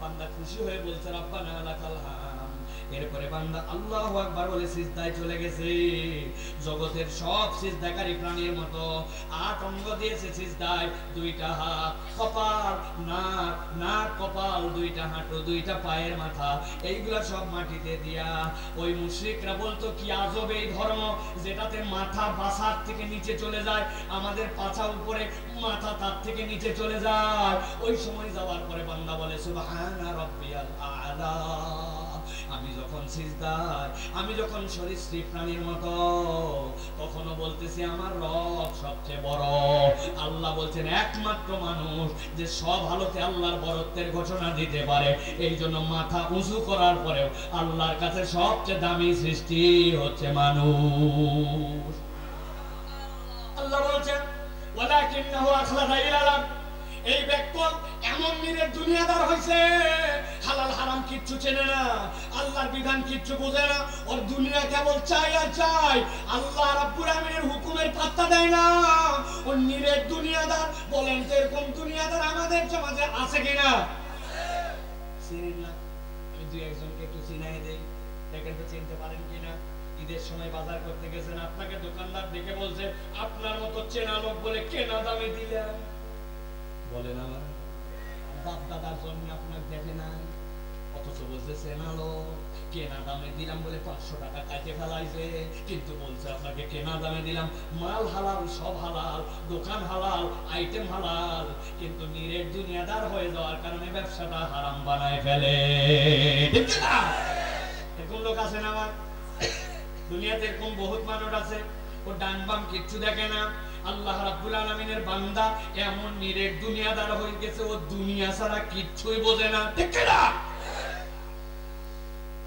বান্দা খুশি হয়ে বলছে রাব্বানা লাকাল হামদ। এরপরে বান্দা আল্লাহু আকবার বলে সিজদায় চলে গেছে। জগতের সব সিজদাকারী প্রাণীর মতো 8 অঙ্গ দিয়েছে সিজদায়। 2টা হাত, কপাল, নাক, কপাল, 2টা হাঁটু, 2টা পায়ের মাথা, এইগুলা সব মাটিতে দিয়া। ওই মুশরিকরা বলতো, কি আজব এই ধর্ম, যেটাতে মাথা বাসার থেকে নিচে চলে যায়, আমাদের পাছা উপরে, মাথা তার থেকে নিচে চলে যায়। ওই সময় যাওয়ার পরে বান্দা বলে সুবহানা রাব্বিয়াল আ'লা। আমি যখন সিজদায়, আমি যখন সরীসৃপ প্রাণীর মতো, তখনও বলতেছি আমার রব সবচেয়ে বড়। আল্লাহ বলছেন, একমাত্র মানুষ যে সব হালতে আল্লাহর বড়ত্বের ঘোষণা দিতে পারে। এই জন্য মাথা উঁচু করার পরেও আল্লাহর কাছে সবচেয়ে দামি সৃষ্টি হচ্ছে মানুষ। আল্লাহ বলছেন, ওয়ালাকিন্নাহু আখলাদা ইলাল আরদ। এই ব্যক্তি এমন নিরেট দুনিয়াদার হইছে, হালাল হারাম কিচ্ছু চেনে না, আল্লাহর বিধান কিচ্ছু বোঝে না। ওর দুনিয়া কেবল চাই আর চাই, আল্লাহ রাব্বুল আমিনের হুকুমের পাত্তা দেয় না। ওর নিরেট দুনিয়াদার। বলেন তো এরকম দুনিয়াদার আমাদের সমাজে আছে কিনা? চিনেন না? আমি 2-1জনকে একটু চিনাই দেই, দেখেন তো চিনতে পারেন কিনা। ঈদের সময় বাজার করতে গেছেন, আপনাকে দোকানদার দেখে বলছে, আপনার মতো চেনা লোক বলে কেনা দামে দিলেন। বলেন, আমার বাপ দাদার জন্য আপনার দেখে নাই, অথচ বলছে চেনালো, কেনা দামে দিলাম বলে 500 টাকা কাটে ফেলাইছে, কিন্তু বলছে আপনাকে কেনা দামে দিলাম, মাল হালাল, সব হালাল, দোকান হালাল, আইটেম হালাল, কিন্তু নিরেট দুনিয়াদার হয়ে যাওয়ার কারণে ব্যবসাটা হারাম বানায় ফেলে। ঠিক না? এরকম লোক আছে না আমার দুনিয়াতে? এরকম বহুত মানুষ আছে, ও ডান বাম কিচ্ছু দেখে না। আল্লাহ রাব্বুল আলামিনের বান্দা এমন নিরেট দুনিয়াদার হয়ে গেছে, ও দুনিয়া ছাড়া কিচ্ছুই বোঝে না। ঠিক না?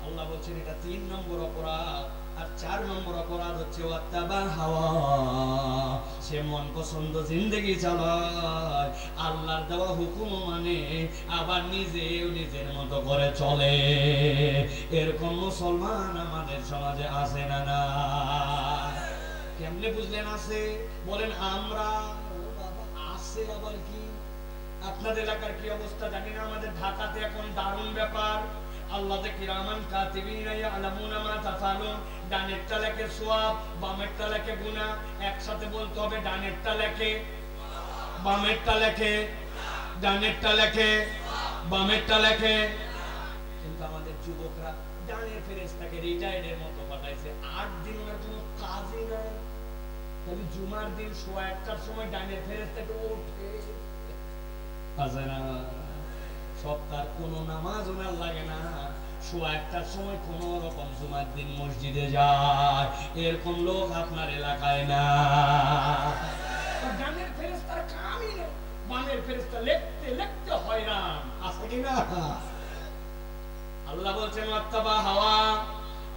আল্লাহ বলছেন এটা 3 নম্বর অপরাধ। আর 4 নম্বর অপরাধ হচ্ছে ওয়াত্তাবা হাওয়া, সে মন পছন্দ জিন্দেগি চালায়, আল্লাহর দেওয়া হুকুম মানে আবার নিজেও নিজের মতো করে চলে। এরকম মুসলমান আমাদের সমাজে আছে না? না। কেমনে বুঝলেন আছে? বলেন আমরা আছে আবার কি? আপনাদের এলাকার কি অবস্থা জানি না, আমাদের ঢাকাতে এখন দারুণ ব্যাপার। আল্লাহ তে কিরামান কাতিবিনা ইয়ালামুনা মা তাফালুন, ডানেরটা লেখে সওয়াব, বামেরটা লেখে গুনাহ। একসাথে বলতে হবে, ডানেরটা লেখে, বামেরটা লেখে, ডানেরটা লেখে, বামেরটা লেখে। কিন্তু আমাদের যুবকরা ডানের ফেরেশতাকে রিটায়ার্ডের মতো পাঠাইছে, 8 দিন ওনার কোনো কাজই নাই। তাহলে জুমার দিন 1:15টার সময় ডানের ফেরেশতাটা ওঠে, আছে না? সপ্তাহ কোনো নামাজ ওনার লাগে না, 1:15টার সময় কোন রকম জুমার দিন মসজিদে যায়। এরকম লোক আপনার এলাকায় না। ডানের ফেরেশতার কামই নেই, বামের ফেরেশতা লিখতে লিখতে হয়রান, আছে কি না? আল্লাহ বলছেন ওয়াত্তাবা হাওয়া,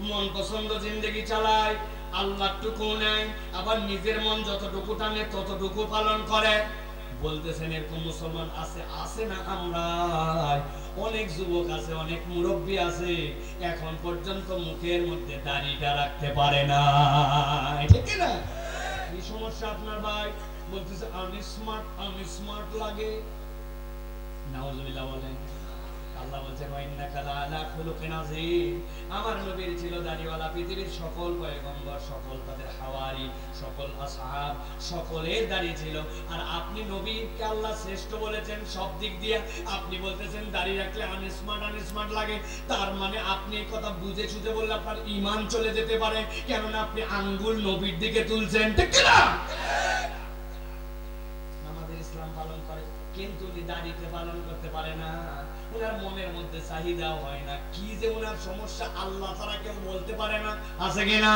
মন পছন্দ জিন্দেগি চালায়, আল্লাহটুকু নেয়, আবার নিজের মন যতটুকু টানে ততটুকু পালন করে। বলতেছেন এরকম মুসলমান আছে, আছে না? আমরা অনেক যুবক আছে, অনেক মুরব্বী আছে, এখন পর্যন্ত মুখের মধ্যে দাড়িটা রাখতে পারে না। ঠিক না? কি সমস্যা আপনার ভাই? বলতেছে আমি স্মার্ট লাগে। নাউজুবিল্লাহ বলেন। আল্লাহ বলছেন ওয়াইন্নাকা লাআলা খুলুকিন আযীম, আমার নবীর ছিল দাড়িওয়ালা। পৃথিবীর সকল পয়গম্বর, সকল তাদের হাওয়ারি, সকল আসহাব, সকলের দাড়ি ছিল। আর আপনি নবীকে আল্লাহ শ্রেষ্ঠ বলেছেন সব দিক দিয়ে, আপনি বলতেছেন দাড়ি রাখলে আনস্মার্ট লাগে। তার মানে আপনি এই কথা বুঝে সুঝে বললে আপনার ঈমান চলে যেতে পারে, কেননা আপনি আঙ্গুল নবীর দিকে তুলছেন। ঠিক না? আমাদের ইসলাম পালন করে, কিন্তু উনি দাড়িতে পালন করতে পারে না। ওনার মনের মধ্যে চাহিদাও হয় না। কি যে ওনার সমস্যা আল্লাহ ছাড়া কেউ বলতে পারে না, আছে কিনা?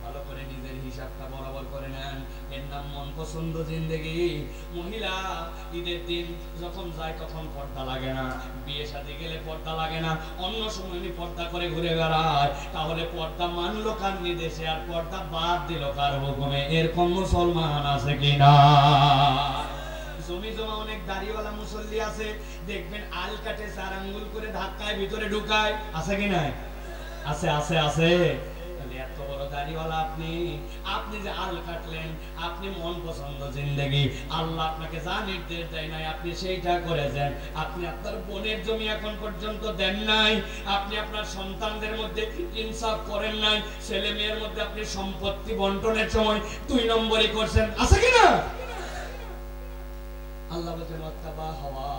ভালো করে নিজের হিসাবটা বরাবর করে নেন। এর নাম মন পছন্দ জিন্দেগি। মহিলা ঈদের দিন যখন যায় তখন পর্দা লাগে না, বিয়ে শাদী গেলে পর্দা লাগে না, অন্য সময় উনি পর্দা করে ঘুরে বেড়ায়। তাহলে পর্দা মানলো কার নির্দেশে, আর পর্দা বাদ দিল কার হুকুমে? এরকম মুসলমান আছে কিনা? জমি জমা অনেক দাড়িওয়ালা মুসল্লি আছে, দেখবেন আল কাটে 4 আঙ্গুল করে ধাক্কায় ভিতরে ঢুকায়, আছে কি নাই? আছে আছে আছে। তাহলে এত বড় দাড়িওয়ালা আপনি যে আল কাটলেন, আপনি মন পছন্দ জিন্দেগি, আল্লাহ আপনাকে যা নির্দেশ দেয় নাই আপনি সেইটা করেছেন। আপনি আপনার বোনের জমি এখন পর্যন্ত দেন নাই, আপনি আপনার সন্তানদের মধ্যে ইনসাফ করেন নাই, ছেলে মেয়ের মধ্যে আপনি সম্পত্তি বন্টনের সময় 2 নম্বরই করছেন, আছে কি না? আল্লাহ বলেন ওয়াত্তাবা হাওয়া,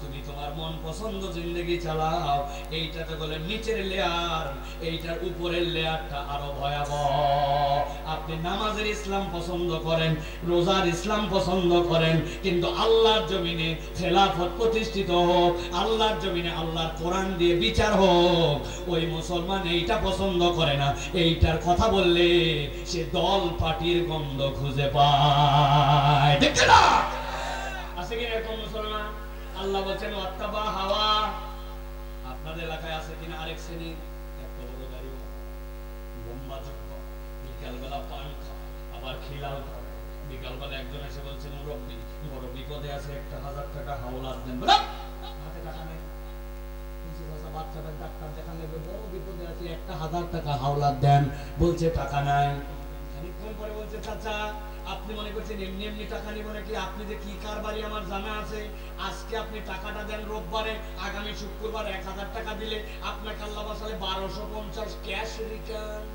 তুমি তোমার মন পছন্দ জিন্দেগি চালাও। এইটা তো বলে নিচের লেয়ার, এইটার উপরের লেয়ারটা আরো ভয়াবহ। আপনি নামাজের ইসলাম পছন্দ করেন, রোজার ইসলাম পছন্দ করেন, কিন্তু আল্লাহর জমিনে খেলাফত প্রতিষ্ঠিত হোক, আল্লাহর জমিনে আল্লাহর কোরআন দিয়ে বিচার হোক, ওই মুসলমান এইটা পছন্দ করে না। এইটার কথা বললে সে দল পার্টির গন্ধ খুঁজে পায়। ঠিক না? আছে কিনা এরকম মুসলমান? আল্লাহ বলছেন ওয়াত্তাবা হাওয়া। আপনাদের এলাকায় আছে কিনা আরেক শ্রেণী? এত বড় গাড়ি, লম্বা জুব্বা, বিকালবেলা পান খায়, আবার খিলাল করে। বিকালবেলা একজন এসে বলছেন মুরব্বী, বড় বিপদে আছে, 1000 টাকা হাওলাত দেন। হাতে টাকা নেই, বাচ্চাদের ডাক্তার দেখান লাগবে, বড় বিপদে আছে, 1000 টাকা হাওলাত দেন। বলছে টাকা নাই। খানিকক্ষণ পরে বলছে চাচা আপনি মনে করছেন এমনি এমনি টাকা নিব নাকি? আপনি যে কি কারবারি আমার জানা আছে। আজকে আপনি টাকাটা দেন রোববারে, আগামী শুক্রবার 1000 টাকা দিলে আপনাকে আল্লাহ বাঁচালে 1250 ক্যাশ রিটার্ন।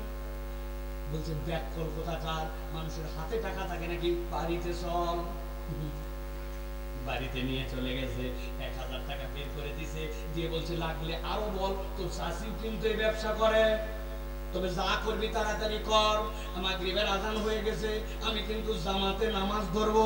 বলছেন ব্যাক কলকাতার মানুষের হাতে টাকা থাকে নাকি? বাড়িতে চল। বাড়িতে নিয়ে চলে গেছে, 1000 টাকা বের করে দিছে, দিয়ে বলছে লাগলে আরো বল, তোর চাষিও কিন্তু এই ব্যবসা করে, তবে যা করবি তাড়াতাড়ি কর। মাগরিবের আজান হয়ে গেছে, আমি কিন্তু জামাতে নামাজ ধরবো,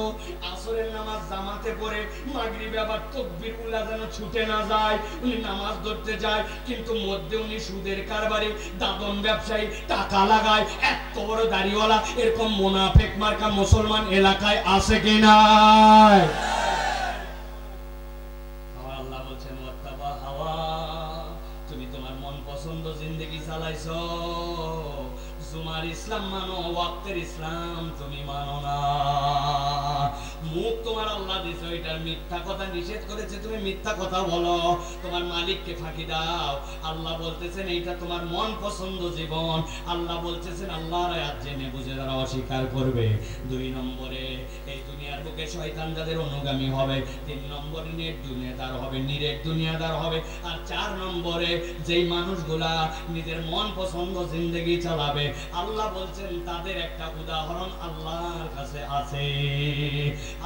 আসরের নামাজ জামাতে পড়ে মাগরিবে আবার তাকবীর উলা যেন ছুটে না যায়, উনি নামাজ ধরতে যায়, কিন্তু মধ্যে উনি সুদের কারবারি, দাদন ব্যবসায়ী, টাকা লাগায়, এত বড় দাড়িওয়ালা, এরকম মুনাফিক মার্কা মুসলমান এলাকায় আছে কি নাই? আল্লাহ বলছেন ওয়াত্তাবা হাওয়া, তুমি তোমার মন পছন্দ জিন্দেগি চালাইছো, তোমার ইসলাম মানো, ওয়াক্তের ইসলাম তুমি মানো না। মুখ তোমার আল্লাহ দিয়েছে, এটার মিথ্যা কথা নিষেধ করেছে, তুমি মিথ্যা কথা বলো, তোমার মালিককে ফাঁকি দাও। আল্লাহ বলতেছেন এইটা তোমার মন পছন্দ জীবন। আল্লাহ বলতেছেন আল্লাহর আয়াত জেনে বুঝে যারা অস্বীকার করবে, 2 নম্বরে এই দুনিয়ার বুকে শয়তান যাদের অনুগামী হবে, 3 নম্বরে নেট দুনিয়াদার হবে, নিরেট দুনিয়াদার হবে, আর 4 নম্বরে যেই মানুষগুলা নিজের মন পছন্দ জিন্দেগি চালাবে, আল্লাহ বলছেন তাদের একটা উদাহরণ আল্লাহর কাছে আছে।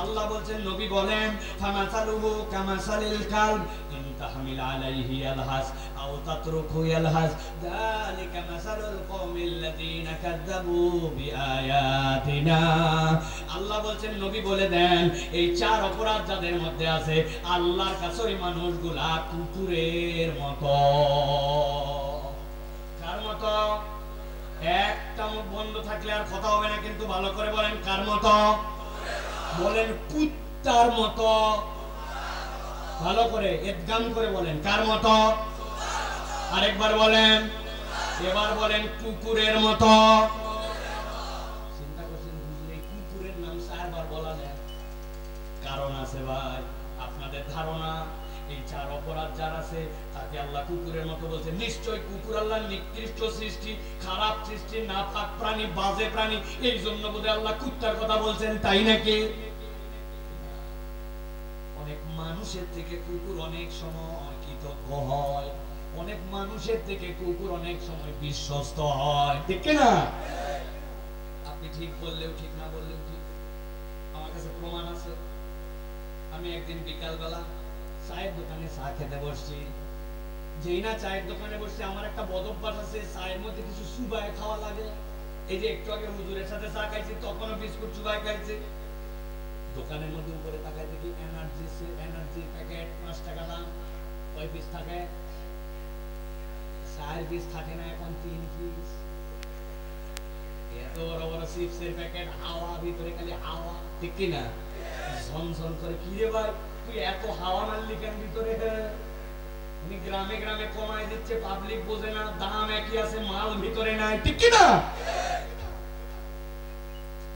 আল্লাহ বলছেন, নবী বলেন ফামাসালুহু কামাসালিল কালব ইন তাহমিল আলাইহি ইয়ালহাস আও তাতরুকহু ইয়ালহাস যালিকা মাসালুল কওমিল্লাযিনা কাযযাবু বিআয়াতিনা। আল্লাহ বলছেন নবী বলে দেন, এই 4 অপরাধ যাদের মধ্যে আছে, আল্লাহর কাছে ওই মানুষগুলা কুকুরের মতো। কার মতো? একটা মুখ বন্ধ থাকলে আর কথা হবে না, কিন্তু ভালো করে বলেন কার মতো? বলেন কুত্তার মতো। ভালো করে ইদগাম করে বলেন কার মতো? আরেকবার বলেন, এবার বলেন কুকুরের মতো। চিন্তা করছেন বুঝলে কুকুরের নাম 4 বার বলা যায়? কারণ আছে ভাই, আপনাদের ধারণা এই 4 অপরাধ যার আছে তাকে আল্লাহ কুকুরের মতো বলছে। নিশ্চয় কুকুর আল্লাহর নিকৃষ্ট সৃষ্টি, খারাপ সৃষ্টি, নাপাক প্রাণী, বাজে প্রাণী, এই জন্য বোধহয় আল্লাহ কুত্তার কথা বলছেন, তাই নাকি? অনেক মানুষের থেকে কুকুর অনেক সময় কৃতজ্ঞ হয়, অনেক মানুষের থেকে কুকুর অনেক সময় বিশ্বস্ত হয়, ঠিক না? আপনি ঠিক বললেও ঠিক, না বললেও ঠিক, আমার কাছে প্রমাণ আছে। আমি একদিন বিকালবেলা চায়ের দোকানে চা খেতে বসছি, যেই না চায়ের দোকানে বসছি, আমার একটা বদ অভ্যাস আছে, চায়ের মধ্যে কিছু চুবায় খাওয়া লাগে। এই যে একটু আগে হুজুরের সাথে চা খাইছি, তখনও বিস্কুট চুবায় খাইছি। দোকানের মধ্যে উপরে তাকাই দেখি এনার্জি প্যাকেট 5 টাকা দাম। কয় পিস থাকে? 4 পিস থাকে না, এখন 3 পিস। এত বড় বড় চিপসের প্যাকেট, হাওয়া ভিতরে, খালি হাওয়া, ঠিক কিনা? ঝনঝন করে। কি রে ভাই, তুই এত হাওয়া মারলি কেন ভিতরে? উনি গ্রামে গ্রামে কমাই দিচ্ছে, পাবলিক বোঝে না, দাম একই আছে, মাল ভিতরে নাই, ঠিক কিনা?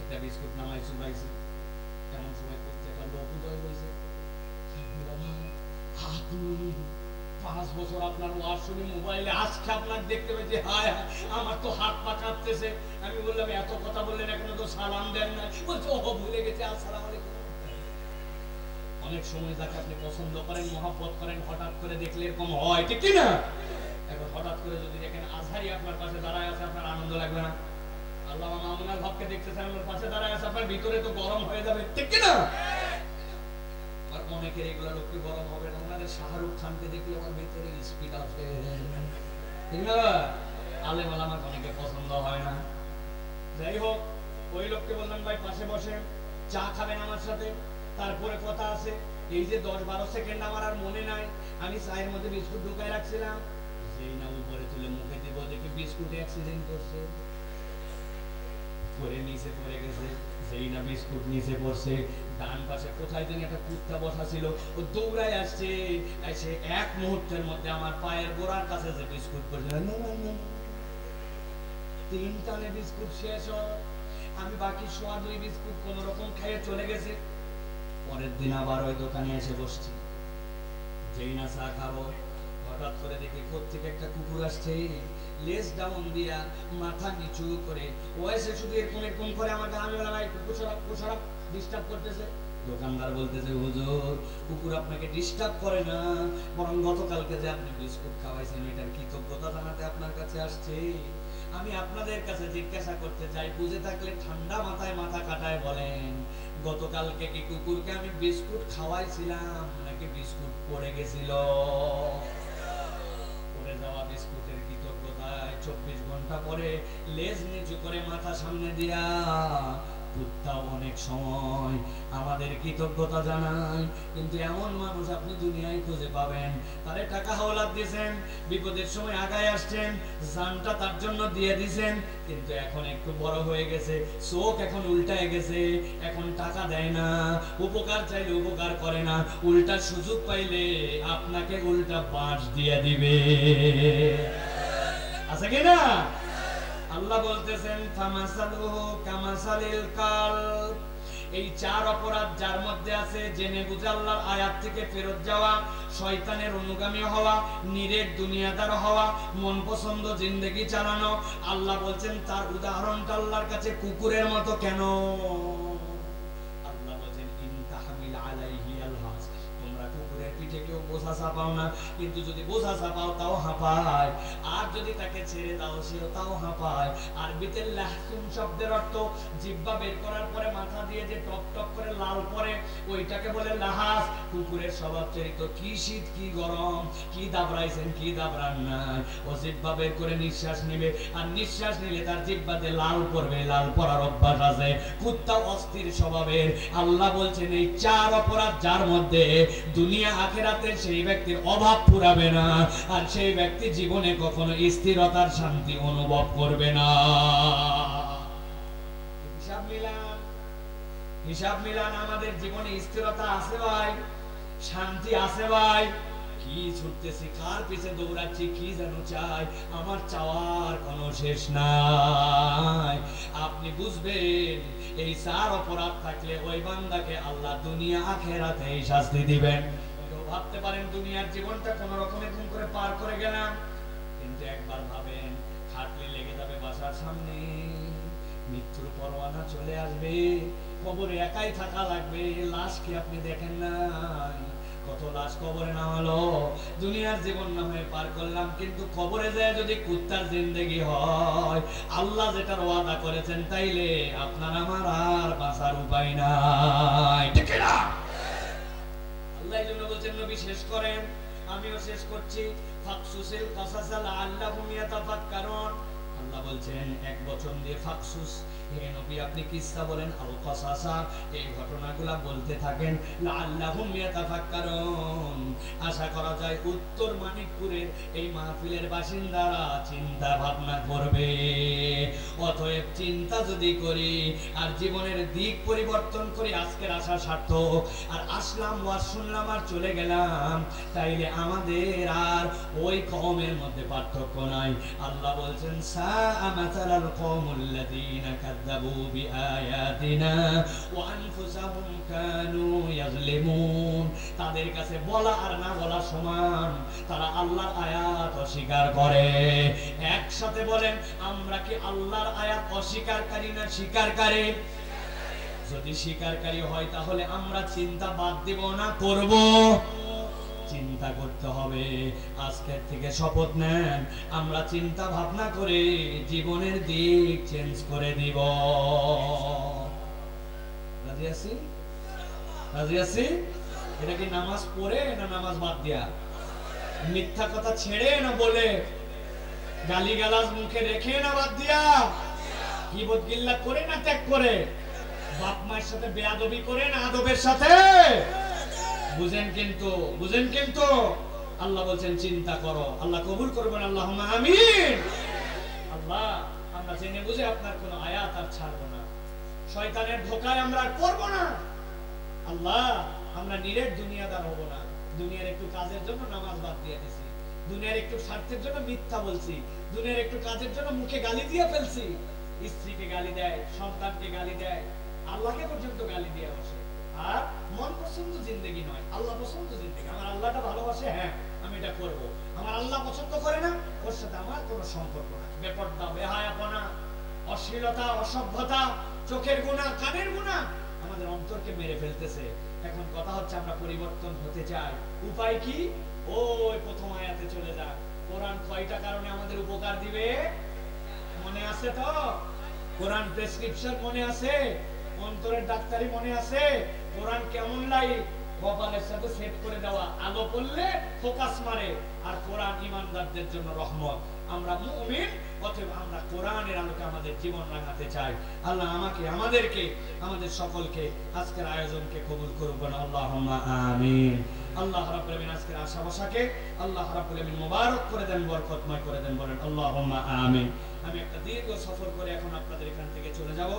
একটা বিস্কুট নামাই চুবাইছি, এমন সময় করতে একটা লোক উদয় হয়েছে। 5 বছর আপনার ওয়াজ শুনি মোবাইলে, আজকে আপনার দেখতে পেয়েছি, হায় আমার তো হাত পা কাঁপতেছে। আমি বললাম এত কথা বললেন, এখনো তো সালাম দেন নাই। বলছে ও ভুলে গেছে, আসসালামু আলাইকুম। অনেক সময় যাকে আপনি পছন্দ করেন, মহব্বত করেন, হঠাৎ করে দেখলে এরকম হয়, ঠিক না? এখন হঠাৎ করে যদি দেখেন আজহারি আপনার পাশে দাঁড়ায় আছে, আপনার আনন্দ লাগবে না? আল্লামা মামুনুল হককে দেখতেছেন, আমার পাশে দাঁড়ায় আছে, আপনার ভিতরে তো গরম হয়ে যাবে, ঠিক না? আর অনেকের এগুলা লোককে গরম হবে না, ওনাদের শাহরুখ খানকে দেখলে আমার ভিতরে স্পিড আসে, ঠিক না? আলেম ওলামা অনেকে পছন্দ হয় না। যাই হোক, ওই লোককে বললাম ভাই পাশে বসে চা খাবেন আমার সাথে, তারপরে কথা আছে। এই যে 10-12 সেকেন্ড আমার আর মনে নাই, আমি চায়ের মধ্যে বিস্কুট ঢুকাই রাখছিলাম, যেই না উপরে তুলে মুখে দিব, দেখি বিস্কুটে অ্যাক্সিডেন্ট করছে, পরে নিচে পড়ে গেছে। যেই না বিস্কুট নিচে পড়ছে, ডান পাশে কোথায় যেন একটা কুত্তা বসা ছিল, ও দৌড়ায় আসছে, এসে 1 মুহূর্তের মধ্যে আমার পায়ের গোড়ার কাছে যে বিস্কুট পড়ছে, 3 টানে বিস্কুট শেষ হয়। আমি বাকি 2 বিস্কুট কোন রকম খেয়ে চলে গেছি। পরের দিন আবার ওই দোকানে এসে বসছি, যেই না চা খাবো, হঠাৎ করে দেখি কোত্থেকে একটা কুকুর আসছে, লেজ ডাউন দিয়া, মাথা নিচু করে, ও এসে শুধু এরকম এরকম করে আমাকে, আমি বললাম ভাই কুকুর সরাব, ডিস্টার্ব করতেছে। দোকানদার বলতেছে হুজুর, কুকুর আপনাকে ডিস্টার্ব করে না, বরং গতকালকে যে আপনি বিস্কুট খাওয়াইছেন এটার কৃতজ্ঞতা জানাতে আপনার কাছে আসছে। আমি আপনাদের কাছে জিজ্ঞাসা করতে চাই, বুঝে থাকলে ঠান্ডা মাথায় মাথা কাটায় বলেন, গতকালকে কি কুকুরকে আমি বিস্কুট খাওয়াইছিলাম নাকি বিস্কুট পড়ে গেছিল? যাওয়া বিস্কুটের কৃতজ্ঞতায় 24 ঘন্টা পরে লেজ নিচু করে মাথা সামনে দিয়া কুত্তাও অনেক সময় আমাদের কৃতজ্ঞতা জানায়। কিন্তু এমন মানুষ আপনি দুনিয়ায় খুঁজে পাবেন, তারে টাকা হাওলাত দিয়েছেন, বিপদের সময় আগায় আসছেন, জানটা তার জন্য দিয়ে দিয়েছেন, কিন্তু এখন একটু বড় হয়ে গেছে, চোখ এখন উল্টায় গেছে, এখন টাকা দেয় না, উপকার চাইলে উপকার করে না, উল্টা সুযোগ পাইলে আপনাকে উল্টা বাঁশ দিয়ে দিবে। আছে কি না? আল্লাহ বলতেছেন ফামাসালুহু কামাসালিল কালব, এই চার অপরাধ যার মধ্যে আছে, জেনে বুঝে আল্লাহর আয়াত থেকে ফেরত যাওয়া, শয়তানের অনুগামী হওয়া, নিরেট দুনিয়াদার হওয়া, মন পছন্দ জিন্দেগি চালানো, আল্লাহ বলছেন তার উদাহরণটা আল্লাহর কাছে কুকুরের মতো। কেন? আল্লাহ বলছেন ইন তাহমিল আলাইহি আলহাস, তোমরা কুকুরের পিঠে কেউ বোঝা চাপাও না, কিন্তু যদি বোঝা চাপাও তাও হাঁপায়, আর যদি তাকে ছেড়ে দাও সেও তাও হাঁপায়। আরবিতে লাহসুম শব্দের অর্থ জিহ্বা বের করার পরে মাথা দিয়ে যে টক টক করে লাল পড়ে ওইটাকে বলে লাহাস। কুকুরের স্বভাব চরিত্র, কি শীত কি গরম, কি দাবড়াইছেন কি দাবড়ান নাই, ও জিহ্বা বের করে নিঃশ্বাস নিবে, আর নিঃশ্বাস নিলে তার জিহ্বাতে লাল পড়বে, লাল পড়ার অভ্যাস আছে। কুত্তা অস্থির স্বভাবের। আল্লাহ বলছেন এই চার অপরাধ যার মধ্যে, দুনিয়া আখিরাতে সেই ব্যক্তির অভাব পুরাবে না, আর সেই ব্যক্তি জীবনে কখনো স্থিরতার শান্তি অনুভব করবে না। হিসাব মিলান আমাদের জীবনে স্থিরতা আছে ভাই, শান্তি আছে ভাই? কি ছুটতেছি, কার পিছে দৌড়াচ্ছি, কি যেন চাই, আমার চাওয়ার কোনো শেষ নাই। আপনি বুঝবেন এই চার অপরাধ থাকলে ওই বান্দাকে আল্লাহ দুনিয়া আখিরাতে শাস্তি দিবেন। ভাবতে পারেন দুনিয়ার জীবনটা কোন রকমের গুণ করে পার করে গেলাম, কিন্তু একবার ভাবেন খাটলে লেগে যাবে বাসার সামনে, মৃত্যুর পরোয়ানা চলে আসবে, কবরে একাই থাকা লাগবে। লাশ কি আপনি দেখেন নাই? কত লাশ কবরে না হলো। দুনিয়ার জীবন না হয়ে পার করলাম, কিন্তু কবরে যায় যদি কুত্তার জিন্দেগি হয়, আল্লাহ যেটার ওয়াদা করেছেন, তাইলে আপনার আমার আর বাঁচার উপায় নাই। ঠিক না? আল্লাহ এই জন্য বলছেন নবী শেষ করেন, আমিও শেষ করছি। ফাকসুসিল কাসাসা লাআল্লাহুম ইয়াতাফাক্কারুন। আল্লাহ বলছেন এক বচন দিয়ে ফাকসুস, হে নবী আপনি কিসসা বলেন, আল কাসাসা, এই ঘটনাগুলা বলতে থাকেন, লাআল্লাহুম ইয়াতাফাক্কারুন। আশা করা যায় উত্তর মানিকপুরের এই মাহফিলের বাসিন্দারা চিন্তা ভাবনা করবে। অতএব চিন্তা যদি করি আর জীবনের দিক পরিবর্তন করি, আজকের আশা সার্থক। আর আসলাম ওয়াজ শুনলাম আর চলে গেলাম, তাইলে আমাদের আর ওই কওমের মধ্যে পার্থক্য নাই। আল্লাহ বলছেন সাআ মাসালাল কওমুল্লাযীনা কাযযাবু বিআয়াতিনা ওয়া আনফুসাহুম কানু ইয়াযলিমুন। তাদের কাছে বলা আর না বলা সমান, তারা আল্লাহর আয়াত অস্বীকার করে। একসাথে বলেন, আমরা কি আল্লাহর আয়াত অস্বীকারকারী না স্বীকারকারী? যদি স্বীকারকারী হয় তাহলে আমরা চিন্তা বাদ দিব না করব? চিন্তা করতে হবে। আজকের থেকে শপথ নেন, আমরা চিন্তা ভাবনা করে জীবনের দিক চেঞ্জ করে দিব। রাজি আছি? রাজি আছি? এটা কি নামাজ পড়ে না নামাজ বাদ দিয়া? মিথ্যা কথা ছেড়ে না বলে? গালিগালাজ মুখে রেখে না বাদ দিয়া? গীবত গিল্লা করে না ত্যাগ করে? বাপ মায়ের সাথে বেয়াদবি করে না আদবের সাথে? বুঝেন কিন্তু, বুঝেন কিন্তু। আল্লাহ বলছেন চিন্তা করো, আল্লাহ কবুল করবেন, আল্লাহুম্মা আমিন। আল্লাহ আমরা জেনে বুঝে আপনার কোন আয়াত আর ছাড়বো না, শয়তানের ধোঁকায় আমরা আর পড়বো না। আল্লাহ আমরা নিরেট দুনিয়াদার হব না। দুনিয়ার একটু কাজের জন্য নামাজ বাদ দিয়ে দিছি, দুনিয়ার একটু স্বার্থের জন্য মিথ্যা বলছি, দুনিয়ার একটু কাজের জন্য মুখে গালি দিয়ে ফেলছি। স্ত্রীকে গালি দেয়, সন্তানকে গালি দেয়, আল্লাহকে পর্যন্ত গালি দিয়ে বসে। আর মন পছন্দ জিন্দেগি নয়, আল্লাহ পছন্দ জিন্দেগি। আমার আল্লাহটা ভালোবাসে, হ্যাঁ আমি এটা করব। আমার আল্লাহ পছন্দ করে না, ওর সাথে আমার কোনো সম্পর্ক না। বেপরদা, বেহায়াপনা, অশ্লীলতা, অসভ্যতা, চোখের গুনাহ, কানের গুনাহ আমাদের অন্তরকে মেরে ফেলতেছে। এখন কথা হচ্ছে আমরা পরিবর্তন হতে চাই। উপায় কি? ওই প্রথম আয়াতে চলে যাক। কোরআন কয়টা কারণে আমাদের উপকার দিবে মনে আছে তো? কোরআন প্রেসক্রিপশন মনে আছে? অন্তরের ডাক্তারি মনে আছে? কোরআন কেমন লাই কপালের সাথে সেট করে দেওয়া, আলো পড়লে ফোকাস মারে। আর কোরআন ইমানদারদের জন্য রহমত। আমরা মুমিন, অতএব আমরা কোরআনের আলোকে আমাদের জীবন রাঙাতে চাই। আল্লাহ আমাকে, আমাদেরকে, আমাদের সকলকে আজকের আয়োজনকে কবুল করুন, আল্লাহুম্মা আমিন। আল্লাহ রাব্বুল আমিন আজকের আশা বসাকে আল্লাহ রাব্বুল আমিন মোবারক করে দেন, বরকতময় করে দেন, বলেন আল্লাহুম্মা আমিন। আমি একটা দীর্ঘ সফর করে এখন আপনাদের এখান থেকে চলে যাব।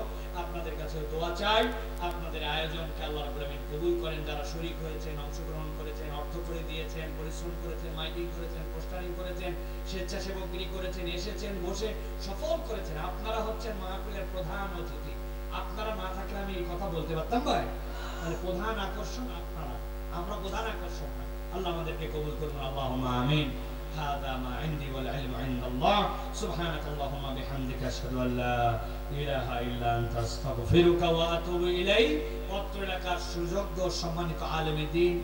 আপনাদের কাছে দোয়া চাই, আপনাদের আয়োজনকে আল্লাহ রাব্বুল আমিন কবুল করেন। যারা শরীক হয়েছেন, অংশগ্রহণ করেছেন, অর্থ করে দিয়েছেন, পরিশ্রম করেছেন, মাইকিং করেছেন, পোস্টারিং করেছেন, স্বেচ্ছাসেবকগিরি করেছেন, এসেছেন, বসে সফল করেছেন, আপনারা হচ্ছেন মাহফিলের প্রধান অতিথি। আপনারা না থাকলে আমি এই কথা বলতে পারতাম ভাই? তাহলে প্রধান আকর্ষণ আপনারা, আমরা প্রধান আকর্ষণ না। আল্লাহ আমাদেরকে কবুল করুন, আল্লাহুম্মা আমিন। هذا ما عندي والعلم عند الله سبحانك اللهم بحمدك أشهد أن لا إله إلا أنت أستغفرك وأتوب إليك। পত্র লেখার সুযোগ্য সম্মানিত আলেমে দ্বীন,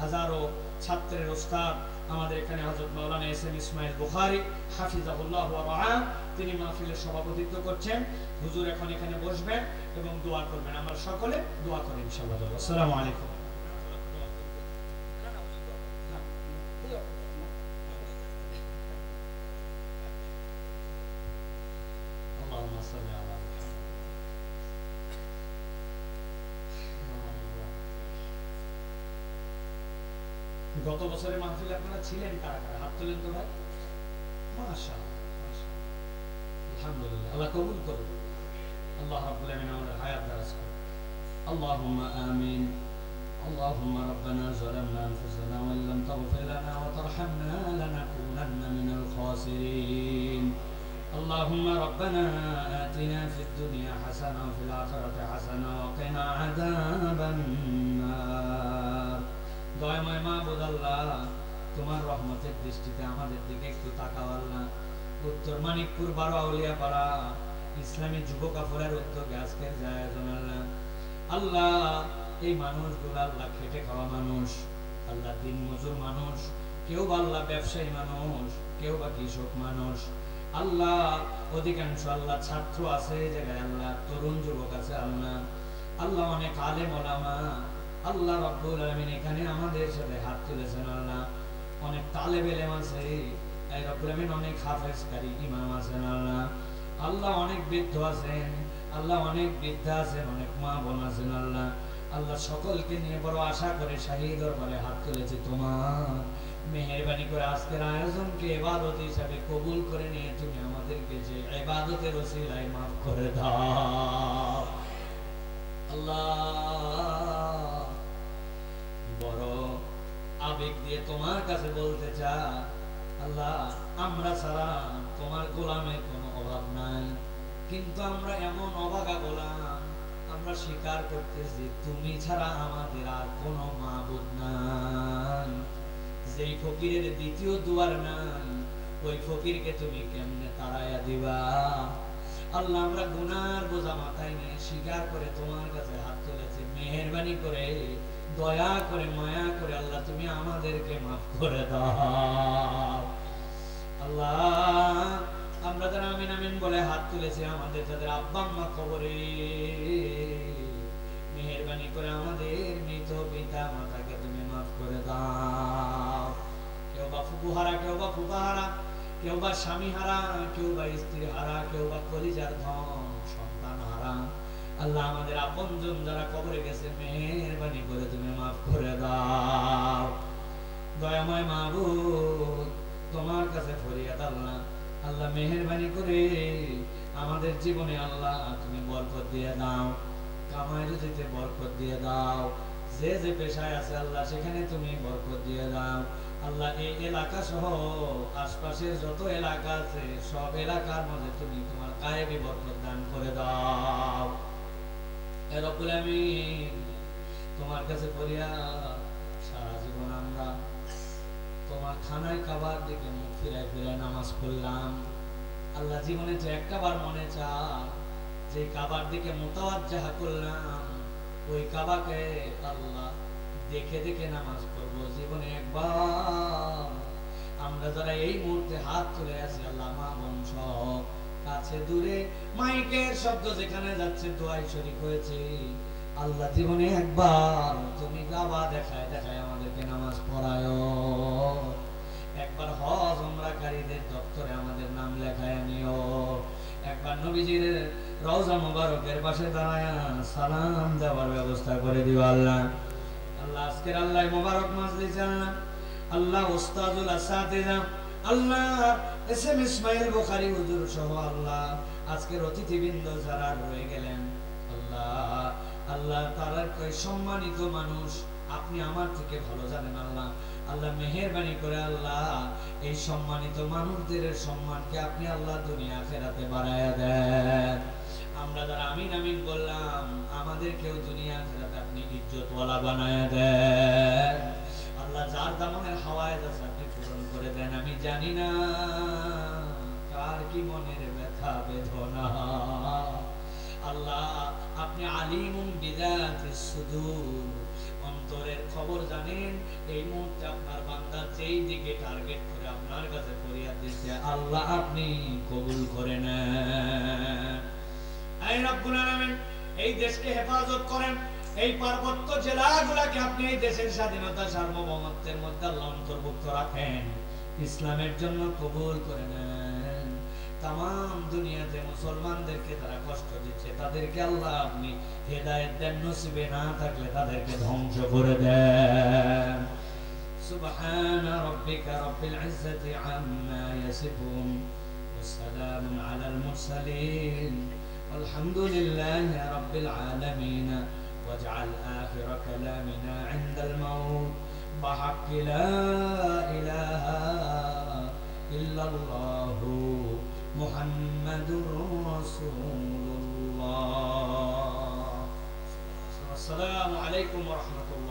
হাজারো ছাত্রের ওস্তাদ আমাদের এখানে হযরত মাওলানা এস এম ইসমাইল বুখারী হাফিজাহুল্লাহ ওয়া রাআ, তিনি মাহফিলের সভাপতিত্ব করছেন। হুজুর এখন এখানে বসবেন এবং দোয়া করবেন। আমরা সকলে দোয়া করি ইনশাআল্লাহ। আসসালামু আলাইকুম। গত বছরের মাহফিলে আপনারা ছিলেন কারা কারা? হাত তোলেন তো ভাই। মাশাআল্লাহ, মাশাআল্লাহ, আলহামদুলিল্লাহ। আল্লাহ কবুল করুন। আল্লাহ রাব্বুল আমিন আমাদের হায়াত দারাজ করুন। আল্লাহুম্মা আমিন। اللهم ربنا ظلمنا أنفسنا وإن لم تغفر لنا وترحمنا لنكونن من الخاسرين. اللهم ربنا آتنا في الدنيا حسنة وفي الآخرة حسنة وقنا عذاب النار. দয়াময় মাবুদ আল্লাহ, তোমার রহমতের দৃষ্টিতে আমাদের দিকে একটু তাকাও আল্লাহ। উত্তর মানিকপুর 12 আউলিয়া পাড়া ইসলামী যুব কাফেলার উদ্যোগে আজকের যে আয়োজন আল্লাহ, আল্লাহ এই মানুষগুলো আল্লাহ খেটে খাওয়া মানুষ, আল্লাহ দিন মজুর মানুষ, কেউ বা আল্লাহ ব্যবসায়ী মানুষ, কেউ বা কৃষক মানুষ, আল্লাহ অধিকাংশ আল্লাহ ছাত্র আছে এই জায়গায়, আল্লাহ তরুণ যুবক আছে আল্লাহ, আল্লাহ অনেক আলেম ওলামা আল্লাহ রাব্বুল আলামিন এখানে আমাদের সাথে হাত তুলেছেন আল্লাহ। অনেক তালেব ইলম আছে এই রাব্বুল আলামিন, অনেক হাফেজ কারি ইমাম আছেন আল্লাহ, আল্লাহ অনেক বৃদ্ধ আছেন আল্লাহ, অনেক বৃদ্ধা আছেন, অনেক মা বোন আছেন আল্লাহ। আল্লাহ সকলকে নিয়ে বড় আশা করে শাহী দরবারে হাত তুলেছি। তোমার মেহেরবানি করে আজকের আয়োজনকে ইবাদত হিসাবে কবুল করে নিয়ে তুমি আমাদেরকে যে ইবাদতের ওসিলায় মাফ করে দাও আল্লাহ। বড় আবেগ দিয়ে তোমার কাছে বলতে চাই আল্লাহ, আমরা ছাড়া তোমার গোলামের কোনো অভাব নাই, কিন্তু আমরা এমন অভাগা গোলাম, আমরা স্বীকার করতেছি তুমি ছাড়া আমাদের আর কোনো মাবুদ নাই। যেই ফকিরের দ্বিতীয় দুয়ার নাই, ওই ফকিরকে তুমি কেমনে তাড়াইয়া দিবা আল্লাহ। আমরা গুনার বোঝা মাথায় নিয়ে স্বীকার করে তোমার কাছে হাত তুলেছি, মেহেরবানি করে দয়া করে মায়া করে আল্লাহ তুমি আমাদেরকে মাফ করে দাও আল্লাহ। আমরা যারা আমিন আমিন বলে হাত তুলেছি, আমাদের যাদের আব্বা আম্মা কবরে, মেহেরবানি করে আমাদের মৃত পিতা মাতাকে তুমি মাফ করে দাও। কেউ বা ফুফু হারা, কেউ বা ফুফা হারা, কেউ বা স্বামী হারা, কেউ বা স্ত্রী হারা, কেউ বা কলিজার ধন সন্তান হারা আল্লাহ। আমাদের আপনজন যারা কবরে গেছে, মেহেরবানি করে তুমি মাফ করে দাও দয়াময় মাবুদ। তোমার কাছে ফরিয়াদ আল্লাহ, আল্লাহ মেহেরবানি করে আমাদের জীবনে আল্লাহ তুমি বরকত দিয়ে দাও, কামাই রুজিতে বরকত দিয়ে দাও, যে যে পেশায় আছে আল্লাহ সেখানে তুমি বরকত দিয়ে দাও আল্লাহ। এই এলাকা সহ আশপাশের যত এলাকা আছে সব এলাকার মধ্যে তুমি তোমার গায়েবী বরকত দান করে দাও এ রব্বুল আমিন। তোমার কাছে ফরিয়াদ, সারা জীবন আমরা তোমার খানায় কাবার দিকে মুখ ফিরায় ফিরায় নামাজ পড়লাম আল্লাহ। জীবনে যে একটা বার মনে চায় যে কাবার দিকে মুতাওয়াজ্জাহ করলাম, ওই কাবাকে আল্লাহ দেখে দেখে নামাজ পড়বো জীবনে একবার। আমরা যারা এই মুহূর্তে হাত তুলে আছি আল্লাহ, মা বোন কাছে দূরে মাইকের শব্দ যেখানে যাচ্ছে দোয়ায় শরীক হয়েছে আল্লাহ জীবনে একবার তুমি বাবা দেখায় দেখায় আমাদেরকে নামাজ পড়ায়, একবার হজ উমরাকারীদের দপ্তরে আমাদের নাম লেখায় নিও, একবার নবীজির রওজা মুবারকের পাশে দাঁড়ায় সালাম দেওয়ার ব্যবস্থা করে দিও আল্লাহ। আল্লাহ আজকের আল্লাহ মুবারক মাজলিস আল্লাহ, আল্লাহ উস্তাদুল আসাতিজা আল্লাহ এসএম ইসমাইল বুখারী হুজুর সহ আল্লাহ আজকের অতিথিবৃন্দ যারা রয়ে গেলেন আল্লাহ, আল্লাহ তারা সম্মানিত মানুষ, আপনি আমার থেকে ভালো জানেন আল্লাহ। আল্লাহ মেহেরবানি করে আল্লাহ এই সম্মানিত মানুষদের সম্মানকে আপনি আল্লাহ দুনিয়া আখিরাতে বাড়ায়া দেন। আমরা যারা আমিন আমিন বললাম আমাদেরকেও দুনিয়া আখিরাতে আপনি ইজ্জতওয়ালা বানায়া দেন আল্লাহ। যার দামনের হাওয়ায় যাচ্ছে আপনি পূরণ করে দেন। আমি জানি না কার কি মনের ব্যথা বেদনা আল্লাহ, আপনি আলিমুন বিযাতিস সুদূর, অন্তরের খবর জানেন। এই মুহূর্তে আপনার বান্দা যেই দিকে টার্গেট করে আপনার কাছে ফরিয়াদ দিচ্ছে আল্লাহ আপনি কবুল করে নেন। আয় রব্বুল আলামিন এই দেশকে হেফাজত করেন, এই পার্বত্য জেলাগুলোকে আপনি এই দেশের স্বাধীনতা সার্বভৌমত্বের মধ্যে আল্লাহ অন্তর্ভুক্ত রাখেন, ইসলামের জন্য কবুল করে নেন। তাম দুনিয়াতে মুসলমানদেরকে তারা কষ্ট দিচ্ছে তাদেরকে আল্লাহ আপনি হেদায়েত দেন, নসিবে না থাকলে তাদেরকে ধ্বংস করে দেন। সুবহান রাব্বিকা রাব্বিল ইজ্জাতি আম্মা ইয়াসিফুন ওয়া সালামুন আলাল মুরসালিন আলহামদুলিল্লাহি রাব্বিল আলামিন। واجعل آخر كلامنا عند الموت بحق لا إله إلا الله محمد رسول الله. السلام عليكم ورحمة الله.